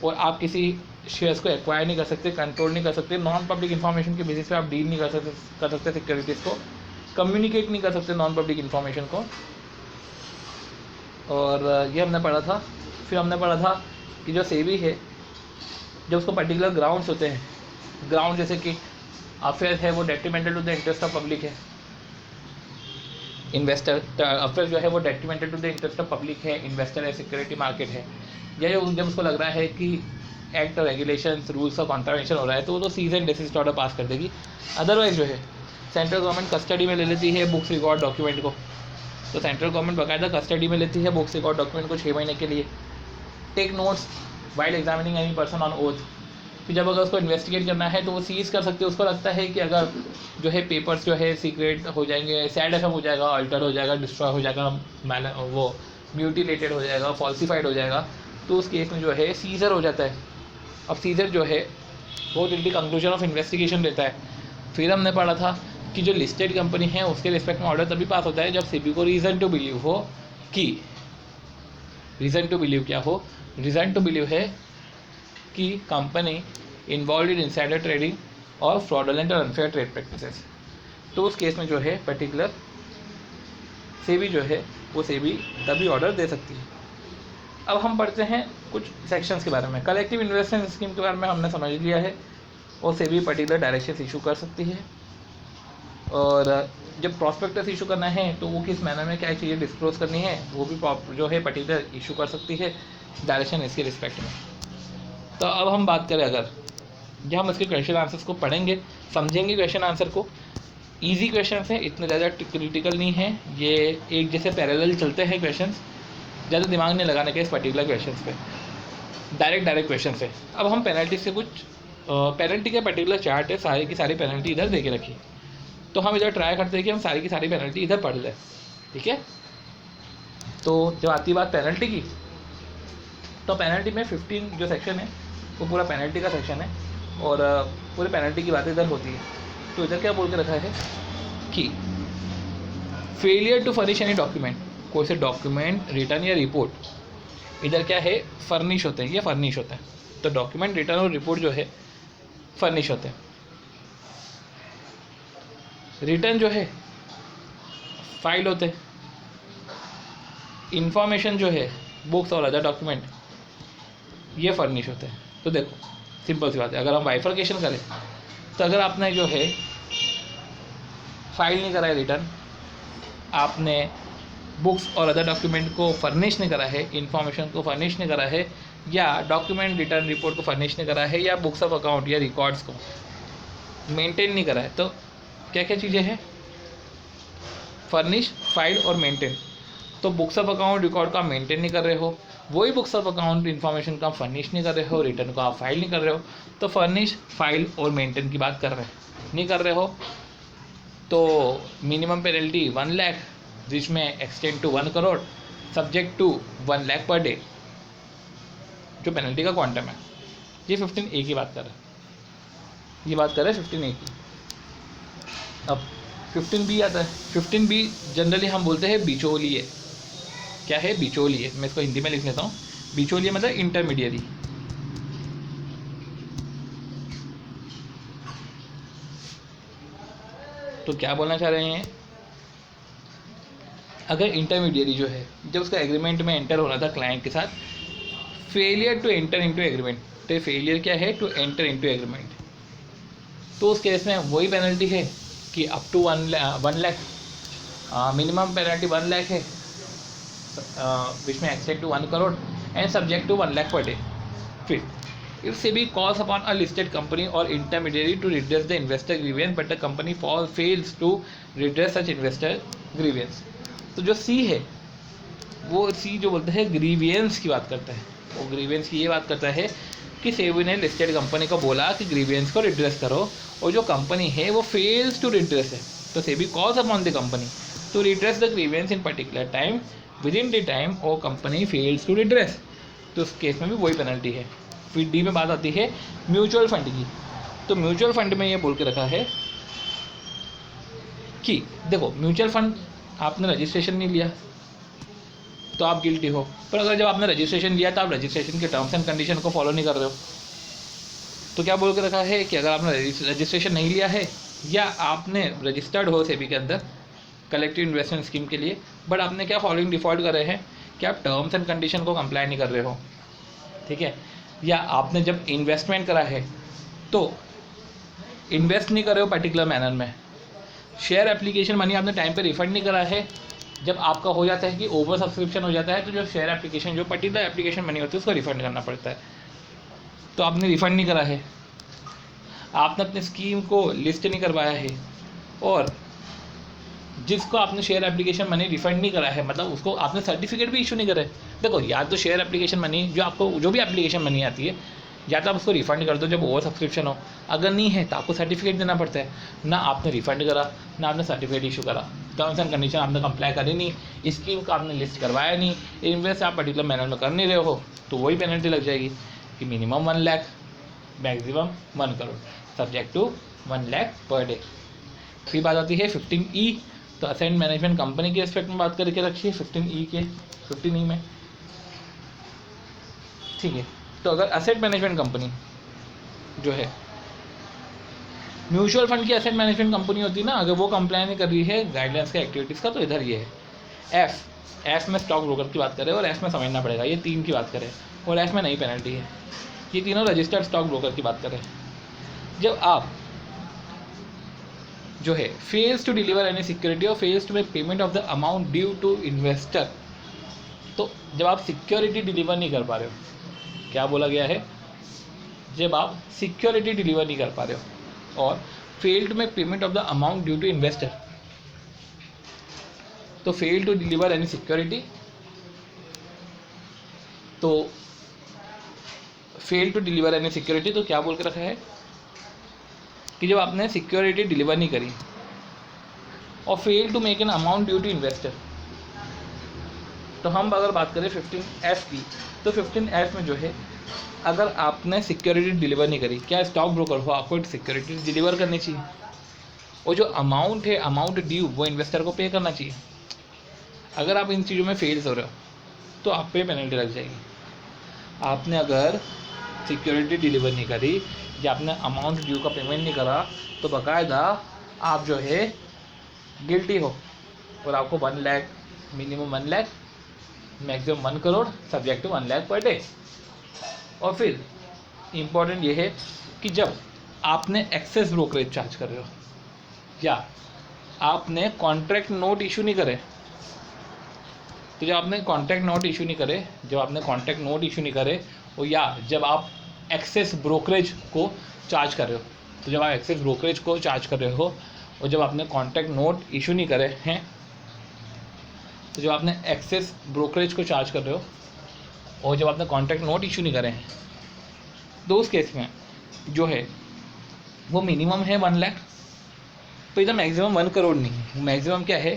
और आप किसी शेयर्स को एक्वायर नहीं कर सकते, कंट्रोल नहीं कर सकते, नॉन पब्लिक इन्फॉर्मेशन के बेसिस पे आप डील नहीं कर सकते सिक्योरिटीज़ को, कम्युनिकेट नहीं कर सकते नॉन पब्लिक इन्फॉर्मेशन को। और ये हमने पढ़ा था। फिर हमने पढ़ा था कि जो सेबी है, जब उसको पर्टिकुलर ग्राउंड्स होते हैं, ग्राउंड जैसे कि अफेयर है वो detrimental to the interest of public है, इन्वेस्टर अफेयर जो है वो detrimental to the interest of public है, इन्वेस्टर है, सिक्योरिटी मार्केट है, या जब उसको लग रहा है कि एक्ट और रेगुलेशंस रूल्स का कॉन्ट्रावेंशन हो रहा है तो वो तो cease and desist order pass कर देगी। अदरवाइज जो है सेंट्रल गवर्नमेंट कस्टडी में ले लेती है बुक्स रिकॉर्ड डॉक्यूमेंट को। तो सेंट्रल गवर्नमेंट बाकायदा कस्टडी में लेती है बुक्स रिकॉर्ड डॉक्यूमेंट को 6 महीने के लिए। Take notes while examining any person on oath. फिर जब अगर उसको इन्वेस्टिगेट करना है तो वो सीज कर सकते हैं। उसको लगता है कि अगर जो है पेपर्स जो है सीक्रेट हो जाएंगे, सैड एफ हो जाएगा, अल्टर हो जाएगा, डिस्ट्रॉय हो जाएगा, वो म्यूटिलेटेड हो जाएगा, फॉल्सिफाइड हो जाएगा, तो उस केस में जो है सीजर हो जाता है। अब सीजर जो है वो जल्दी कंक्लूजन ऑफ इन्वेस्टिगेशन देता है। फिर हमने पढ़ा था कि जो लिस्टेड कंपनी है उसके रिस्पेक्ट में ऑर्डर तभी पास होता है जब सेबी को रीज़न टू बिलीव हो कि, रीज़न टू बिलीव क्या हो, रीज़न टू बिलीव है कि company involve in insider trading और फ्रॉडलेंट और अनफेयर ट्रेड प्रैक्टिसेस। तो उस केस में जो है पर्टिकुलर सेबी जो है वो सेबी तभी ऑर्डर दे सकती है। अब हम पढ़ते हैं कुछ सेक्शंस के बारे में। कलेक्टिव इन्वेस्टमेंट स्कीम के बारे में हमने समझ लिया है और सेबी पर्टिकुलर डायरेक्शन इशू कर सकती है। और जब प्रॉस्पेक्टस इशू करना है तो वो किस मैनर में क्या चीज़ें डिस्क्लोज करनी है वो भी जो है पर्टिकुलर इशू कर सकती है डायरेक्शन इसके रिस्पेक्ट में। तो अब हम बात करें, अगर जब हम इसके क्वेश्चन आंसर्स को पढ़ेंगे, समझेंगे क्वेश्चन आंसर को, ईजी क्वेश्चन हैं, इतने ज़्यादा क्रिटिकल नहीं है, ये एक जैसे पैरेलल चलते हैं क्वेश्चन, ज़्यादा दिमाग नहीं लगाने के इस पर्टिकुलर क्वेश्चन पे, डायरेक्ट क्वेश्चन है। अब हम पेनल्टी से कुछ पेनल्टी का पर्टिकुलर चार्ट है, सारी की सारी पेनल्टी इधर दे के रखी, तो हम इधर ट्राई करते हैं कि हम सारी की सारी पेनल्टी इधर पढ़ लें, ठीक है। तो जब आती बात पेनल्टी की, तो पेनल्टी में 15 जो सेक्शन है वो पूरा पेनल्टी का सेक्शन है और पूरे पेनल्टी की बात इधर होती है। तो इधर क्या बोल के रखा है कि failure to furnish any document, कोई से डॉक्यूमेंट, रिटर्न या रिपोर्ट, इधर क्या है फर्निश होते हैं, ये फर्निश होते हैं। तो डॉक्यूमेंट, रिटर्न और रिपोर्ट जो है फर्निश होते हैं। रिटर्न जो है फाइल होते हैं, इंफॉर्मेशन जो है बुक्स और अदर डॉक्यूमेंट ये फर्निश होते हैं। तो देखो सिंपल सी बात है, अगर हम बाइफर्केशन करें तो अगर आपने जो है फाइल नहीं करा है रिटर्न, आपने बुक्स और अदर डॉक्यूमेंट को फर्निश नहीं करा है, इंफॉर्मेशन को फर्निश नहीं करा है, या डॉक्यूमेंट, रिटर्न, रिपोर्ट को फर्निश नहीं करा है, या बुक्स ऑफ अकाउंट या रिकॉर्ड्स को मेंटेन नहीं करा है, तो क्या क्या चीज़ें हैं, फर्निश, फाइल और मेंटेन। तो बुक्स ऑफ अकाउंट, रिकॉर्ड का मेंटेन नहीं कर रहे हो, वही बुक्स ऑफ अकाउंट, इन्फॉर्मेशन का फर्निश नहीं कर रहे हो, रिटर्न को आप फाइल नहीं कर रहे हो, तो फर्निश, फाइल और मेंटेन की बात कर रहे हैं, नहीं कर रहे हो तो मिनिमम पेनल्टी 1 लाख, जिसमें extend to 1 crore, subject to 1 lakh per day, जो पेनल्टी का क्वांटम है। ये 15A की बात कर रहे हैं, ये बात कर रहे हैं 15A की। अब 15B आता है। 15B जनरली हम बोलते हैं बिचौलिए। क्या है बिचौलिए, मैं इसको हिंदी में लिख लेता हूँ। बिचौलिए मतलब इंटरमीडियरी। तो क्या बोलना चाह रहे हैं, अगर इंटरमीडियरी जो है जब उसका एग्रीमेंट में एंटर होना था क्लाइंट के साथ, failure to enter into agreement, तो फेलियर क्या है, टू एंटर इनटू एग्रीमेंट, तो उस केस में वही पेनल्टी है कि up to 1 lakh, minimum penalty 1 lakh है, विच में extend to 1 crore and subject to 1 lakh per day. फिर if SEBI calls upon a listed company or intermediary to redress the investor grievance but the company fails to redress such investor grievance, तो जो C है वो C जो बोलते हैं grievance की बात करता है। वो ग्रीवियंस की ये बात करता है कि सेबी ने लिस्टेड कंपनी को बोला कि ग्रीवियंस को रिड्रेस करो, और जो कंपनी है वो फेल्स टू रिड्रेस है, तो SEBI calls upon the company to redress the grievances in particular time within the time और कंपनी फेल्स टू रिड्रेस, तो उस केस में भी वही पेनल्टी है। फिर डी में बात आती है म्यूचुअल फंड की। तो म्यूचुअल फंड में ये बोल के रखा है कि देखो म्यूचुअल फंड आपने रजिस्ट्रेशन नहीं लिया, तो आप गिल्टी हो। पर अगर जब आपने रजिस्ट्रेशन लिया तो आप रजिस्ट्रेशन के टर्म्स एंड कंडीशन को फॉलो नहीं कर रहे हो, तो क्या बोल के रखा है कि अगर आपने रजिस्ट्रेशन नहीं लिया है या आपने रजिस्टर्ड हो सेबी के अंदर कलेक्टिव इन्वेस्टमेंट स्कीम के लिए, बट आपने क्या फॉलोइंग डिफॉल्ट कर रहे हैं कि आप टर्म्स एंड कंडीशन को कंप्लाई नहीं कर रहे हो, ठीक है, या आपने जब इन्वेस्टमेंट करा है तो इन्वेस्ट नहीं कर रहे हो पर्टिकुलर मैनर में, शेयर एप्लीकेशन मनी आपने टाइम पे रिफंड नहीं करा है, जब आपका हो जाता है कि ओवर सब्सक्रिप्शन हो जाता है तो जो शेयर एप्लीकेशन जो पर्टिकुलर एप्लीकेशन मनी होती है उसको रिफंड करना पड़ता है, तो आपने रिफंड नहीं करा है, आपने अपनी स्कीम को लिस्ट नहीं करवाया है, और जिसको आपने शेयर एप्लीकेशन मनी रिफंड नहीं करा है मतलब उसको आपने सर्टिफिकेट भी इशू नहीं करे। देखो या तो शेयर एप्लीकेशन मनी जो आपको जो भी एप्लीकेशन मनी आती है या तो आप उसको रिफंड कर दो जब ओवर सब्सक्रिप्शन हो, अगर नहीं है तो आपको सर्टिफिकेट देना पड़ता है, ना आपने रिफंड करा ना आपने सर्टिफिकेट इशू करा, टर्म्स एंड कंडीशन आपने कंप्लाई करी नहीं, स्कीम का आपने लिस्ट करवाया नहीं, इन्वेस्ट आप पर्टिकुलर मैनर में कर नहीं रहे हो, तो वही पेनल्टी लग जाएगी कि minimum 1 lakh maximum 1 crore subject to 1 lakh per day. फिर बात आती है 15E, तो असेट मैनेजमेंट कंपनी के रिस्पेक्ट में बात करके रखिए 15E में, ठीक है। तो अगर असेट मैनेजमेंट कंपनी जो है म्यूचुअल फंड की असेट मैनेजमेंट कंपनी होती है ना, अगर वो कंप्लाई नहीं कर रही है गाइडलाइंस के एक्टिविटीज़ का, तो इधर ये है एफ में स्टॉक ब्रोकर की बात करें और एफ में समझना पड़ेगा, ये 3 की बात करें और एफ में नई पेनल्टी है, ये तीनों रजिस्टर्ड स्टॉक ब्रोकर की बात करें। जब आप जो है fails to deliver any security और fails to make payment of the amount due to investor, तो जब आप सिक्योरिटी डिलीवर नहीं कर पा रहे हो, क्या बोला गया है, जब आप सिक्योरिटी डिलीवर नहीं कर पा रहे हो और fail to make payment of the amount due to investor, तो fail to deliver any security, तो fail to deliver any security तो क्या बोल के रखा है कि जब आपने सिक्योरिटी डिलीवर नहीं करी और fail to make an amount due to investor, तो हम अगर बात करें 15F की, तो 15F में जो है अगर आपने सिक्योरिटी डिलीवर नहीं करी, क्या स्टॉक ब्रोकर हो आपको सिक्योरिटी डिलीवर करनी चाहिए और जो अमाउंट है अमाउंट ड्यू वो इन्वेस्टर को पे करना चाहिए। अगर आप इन चीज़ों में फेल्स हो रहे हो तो आप पे पेनल्टी लग जाएगी। आपने अगर सिक्योरिटी डिलीवर नहीं करी या आपने अमाउंट ड्यू का पेमेंट नहीं करा तो बाकायदा आप जो है गिल्टी हो और आपको 1 lakh minimum 1 lakh maximum 1 crore subject to 1 lakh per day. और फिर इम्पॉर्टेंट ये है कि जब आपने एक्सेस ब्रोकरेज चार्ज कर रहे हो या आपने कॉन्ट्रैक्ट नोट इशू नहीं करे, तो जब आपने कॉन्ट्रैक्ट नोट इशू नहीं करे और या जब आप एक्सेस ब्रोकरेज को चार्ज कर रहे हो, तो जब आप एक्सेस ब्रोकरेज को चार्ज कर रहे हो और जब आपने कॉन्ट्रैक्ट नोट इशू नहीं करे हैं, तो जब आपने एक्सेस ब्रोकरेज को चार्ज कर रहे हो और जब आपने कॉन्ट्रैक्ट नोट इशू नहीं करे हैं, तो उस केस में जो है वो मिनिमम है 1 लाख, तो इधर मैक्सिमम 1 करोड़ नहीं है, मैक्सिमम क्या है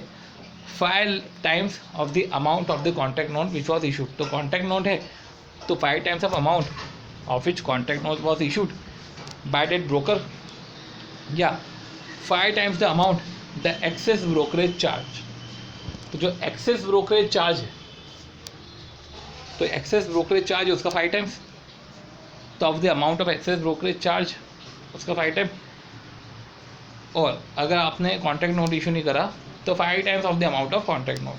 5 times of the amount of the contract note which was issued. तो कॉन्ट्रैक्ट नोट है तो 5 times of amount of which contract note was issued by that broker या 5 times the amount the excess brokerage charge. तो जो access brokerage charge है, तो access brokerage charge है उसका 5 टाइम्स, तो of the amount of excess brokerage charge उसका 5 time, और अगर आपने कॉन्ट्रैक्ट नोट इशू नहीं करा तो 5 times of the amount of contract note.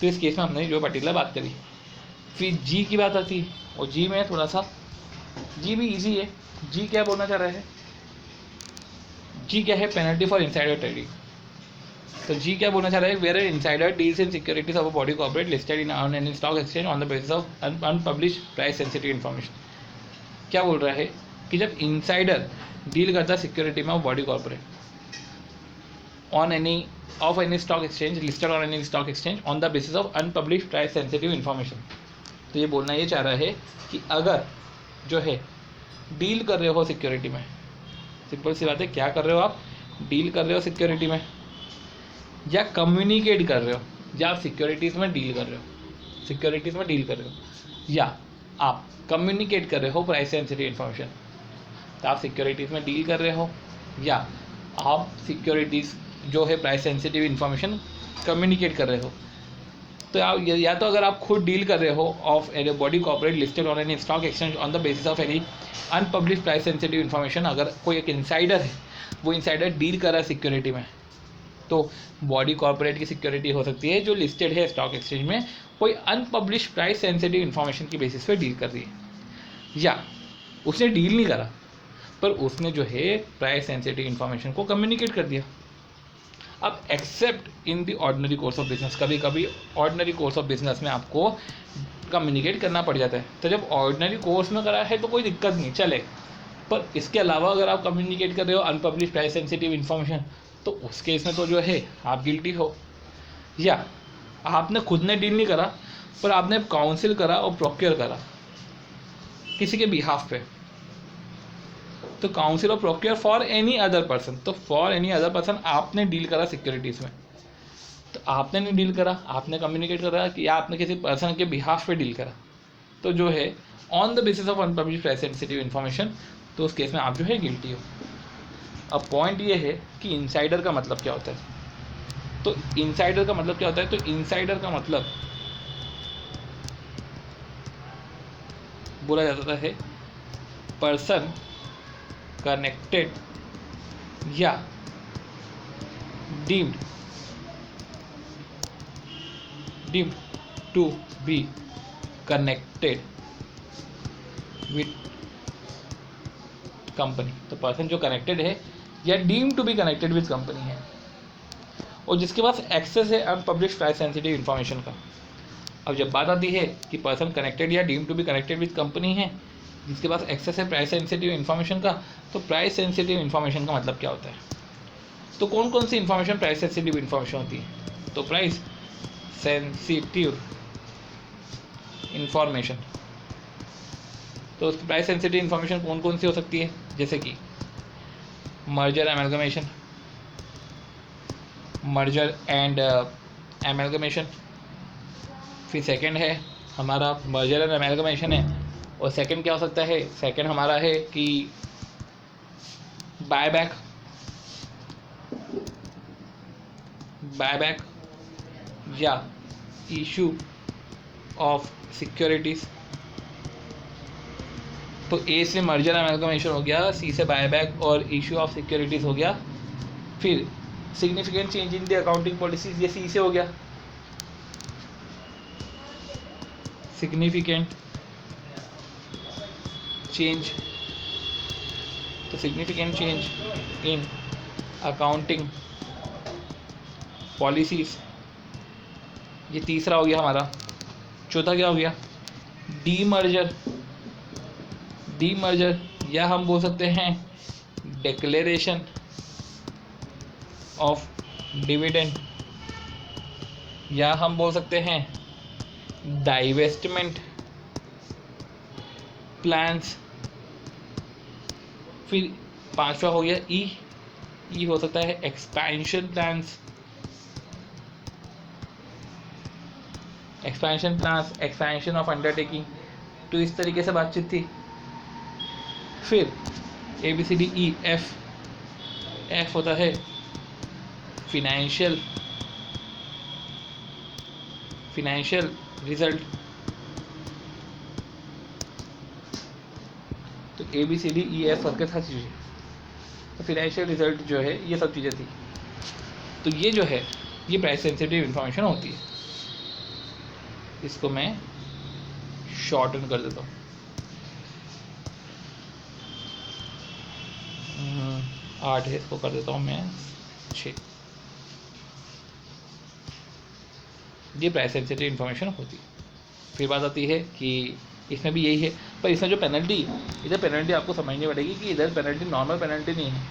तो इस केस में हमने जो पर्टिकुलर बात करी, फिर जी की बात आती है और जी में थोड़ा सा जी भी इजी है। जी क्या बोलना चाह रहा है, जी क्या है पेनल्टी फॉर इनसाइडर ट्रेडिंग। तो जी क्या बोलना चाह रहा है, where insider deals in securities of a body corporate listed in on any stock exchange on the basis of unpublished price sensitive information. क्या बोल रहा है कि जब इनसाइडर डील करता है सिक्योरिटी में body corporate on any stock exchange listed on any stock exchange on the basis of unpublished price sensitive information, तो ये बोलना ये चाह रहा है कि अगर जो है डील कर रहे हो सिक्योरिटी में, सिंपल सी बात है, क्या कर रहे हो आप, डील कर रहे हो सिक्योरिटी में या कम्युनिकेट कर रहे हो, या आप सिक्योरिटीज़ में डील कर रहे हो या आप कम्युनिकेट कर रहे हो प्राइस सेंसिटिव इन्फॉर्मेशन, तो आप सिक्योरिटीज़ में डील कर रहे हो या आप सिक्योरिटीज़ जो है प्राइस सेंसिटिव इन्फॉर्मेशन कम्युनिकेट कर रहे हो। तो आप या तो अगर आप खुद डील कर रहे हो of any body corporate listed on any stock exchange on the basis of any unpublish price sensitive information, अगर कोई एक इंसाइडर है, वो इंसाइडर डील कर रहा है सिक्योरिटी में, तो बॉडी कॉर्पोरेट की सिक्योरिटी हो सकती है जो लिस्टेड है स्टॉक एक्सचेंज में, कोई अनपब्लिश प्राइस सेंसिटिव इन्फॉर्मेशन की बेसिस पे डील कर रही है। या उसने डील नहीं करा पर उसने जो है प्राइस सेंसिटिव इन्फॉर्मेशन को कम्युनिकेट कर दिया। अब accept in the ordinary course of business, कभी कभी ऑर्डिनरी कोर्स ऑफ बिजनेस में आपको कम्युनिकेट करना पड़ जाता है, तो जब ऑर्डिनरी कोर्स में करा है तो कोई दिक्कत नहीं चले, पर इसके अलावा अगर आप कम्युनिकेट कर रहे हो अनपब्लिश प्राइस सेंसिटिव इन्फॉर्मेशन, तो उस केस में तो जो है आप गिल्टी हो। या आपने खुद ने डील नहीं करा पर आपने काउंसिल करा और प्रोक्योर करा किसी के बिहाफ पे, तो काउंसिल और procure for any other person, तो फॉर एनी अदर पर्सन आपने डील करा सिक्योरिटीज़ में, तो आपने नहीं डील करा, आपने कम्युनिकेट करा कि या आपने किसी पर्सन के बिहाफ पे डील करा, तो जो है on the basis of unpublish price sensitive information, तो उस केस में आप जो है गिल्टी हो। अब पॉइंट ये है कि इनसाइडर का मतलब क्या होता है। तो इनसाइडर का मतलब क्या होता है, तो इनसाइडर का मतलब बोला जाता है पर्सन कनेक्टेड या deemed to be connected with company. तो पर्सन जो कनेक्टेड है या deem to be connected with company है और जिसके पास एक्सेस है अनपब्लिश प्राइस सेंसिटिव इन्फॉर्मेशन का। अब जब बात आती है कि पर्सन कनेक्टेड या deem to be connected with company है जिसके पास एक्सेस है प्राइस सेंसिटिव इन्फॉर्मेशन का, तो प्राइस सेंसिटिव इन्फॉर्मेशन का मतलब क्या होता है। तो कौन कौन सी इन्फॉर्मेशन प्राइस सेंसिटिव इन्फॉर्मेशन होती है, तो प्राइस सेंसिटिव इन्फॉर्मेशन, तो प्राइस सेंसिटिव इन्फॉर्मेशन कौन कौन सी हो सकती है, जैसे कि मर्जर एंड एमलगमेशन। फिर सेकंड है हमारा मर्जर एंड एमलगमेशन है, और सेकंड क्या हो सकता है, सेकंड हमारा है कि बायबैक या इशू ऑफ सिक्योरिटीज। तो ए से मर्जर एमलगमेशन हो गया, सी से बायबैक और इशू ऑफ सिक्योरिटीज हो गया। फिर significant change in the accounting policies, ये सी से हो गया, सिग्निफिकेंट चेंज, तो significant change in accounting policies, ये तीसरा हो गया हमारा। चौथा क्या हो गया, डीमर्जर या हम बोल सकते हैं डिक्लेरेशन ऑफ डिविडेंड, या हम बोल सकते हैं डाइवेस्टमेंट प्लान्स। फिर पांचवा हो गया ई हो सकता है expansion plans, expansion of undertaking. तो इस तरीके से बातचीत थी। फिर ABCDE एफ होता है फिनेंशियल रिजल्ट। तो ABCDEF करके था चीज़ें, तो फिनेंशियल रिजल्ट जो है ये सब चीज़ें थी। तो ये जो है ये प्राइस सेंसिटिव इन्फॉर्मेशन होती है। इसको मैं शॉर्टन कर देता हूँ, 8 है, इसको कर देता हूँ मैं 6। ये प्राइस सेंसिटिव इन्फॉर्मेशन होती है। फिर बात आती है कि इसमें भी यही है, पर इसमें जो पेनल्टी, इधर पेनल्टी आपको समझनी पड़ेगी कि इधर पेनल्टी नॉर्मल पेनल्टी नहीं है।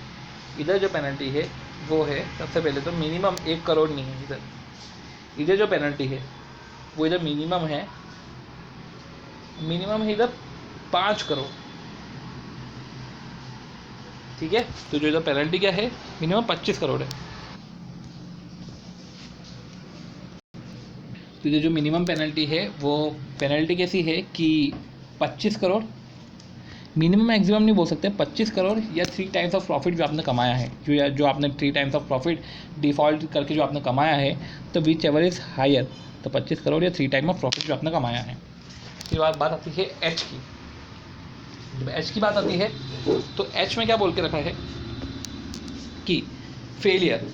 इधर जो पेनल्टी है वो है, सबसे पहले तो मिनिमम 1 करोड़ नहीं है इधर जो पेनल्टी है वो इधर मिनिमम है इधर 5 करोड़। ठीक है, तो जो इधर पेनल्टी क्या है, मिनिमम 25 करोड़ है। तो ये जो मिनिमम पेनल्टी है वो पेनल्टी कैसी है कि 25 करोड़, मिनिमम मैक्सिमम नहीं बोल सकते, 25 करोड़ या 3 टाइम्स ऑफ प्रॉफिट जो आपने कमाया है, जो आपने 3 टाइम्स ऑफ प्रॉफिट डिफ़ॉल्ट करके जो आपने कमाया है, तो विच एवर इज़ हायर, तो 25 करोड़ या 3 टाइम ऑफ प्रॉफिट जो आपने कमाया है। फिर बात आती है एच की। जब एच की बात आती है तो एच में क्या बोल के रखा है कि फेलियर,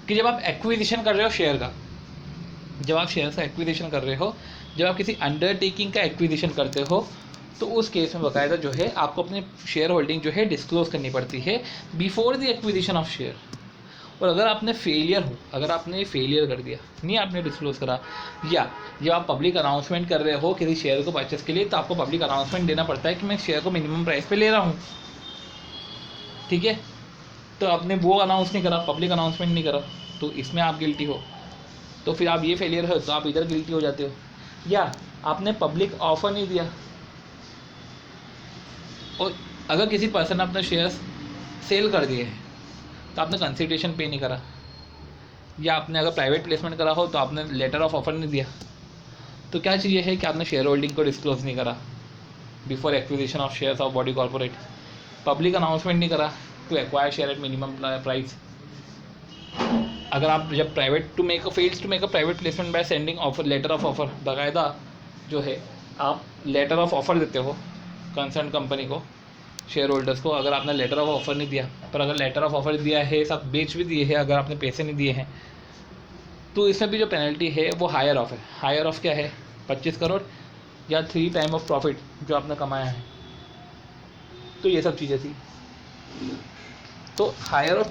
कि जब आप एक्विजिशन कर रहे हो शेयर का, जब आप शेयर का एक्विजिशन कर रहे हो, जब आप किसी अंडरटेकिंग का एक्विजिशन करते हो, तो उस केस में बाकायदा जो है आपको अपनी शेयर होल्डिंग जो है डिस्क्लोज करनी पड़ती है before the acquisition of share. और अगर आपने फेलियर कर दिया, नहीं आपने डिस्क्लोज करा, या जब आप पब्लिक अनाउंसमेंट कर रहे हो किसी शेयर को परचेस के लिए, तो आपको पब्लिक अनाउंसमेंट देना पड़ता है कि मैं शेयर को मिनिमम प्राइस पे ले रहा हूँ, ठीक है। तो आपने वो अनाउंस नहीं करा, पब्लिक अनाउंसमेंट नहीं करा, तो इसमें आप गिल्टी हो। तो फिर आप ये फेलियर हो तो आप इधर गिल्टी हो जाते हो। या आपने पब्लिक ऑफर नहीं दिया, और अगर किसी पर्सन ने अपने शेयर्स सेल कर दिए हैं तो आपने कंसिडरेशन पे नहीं करा, या आपने अगर प्राइवेट प्लेसमेंट करा हो तो आपने लेटर ऑफ ऑफर नहीं दिया, तो क्या चाहिए है कि आपने शेयर होल्डिंग को डिस्क्लोज नहीं करा before acquisition of shares of body corporate, public announcement नहीं करा to acquire share at minimum price. अगर आप जब private to make a private placement by sending offer letter of offer, बाकायदा जो है आप लेटर ऑफ ऑफर देते हो कंसर्न कंपनी को, शेयर होल्डर्स को, अगर आपने लेटर ऑफ ऑफर नहीं दिया, पर अगर लेटर ऑफ ऑफर दिया है, सब बेच भी दिए हैं, अगर आपने पैसे नहीं दिए हैं, तो इसमें भी जो पेनल्टी है वो हायर ऑफ है। हायर ऑफ क्या है, 25 करोड़ या 3 टाइम ऑफ प्रॉफिट जो आपने कमाया है। तो ये सब चीज़ें थी। तो हायर ऑफ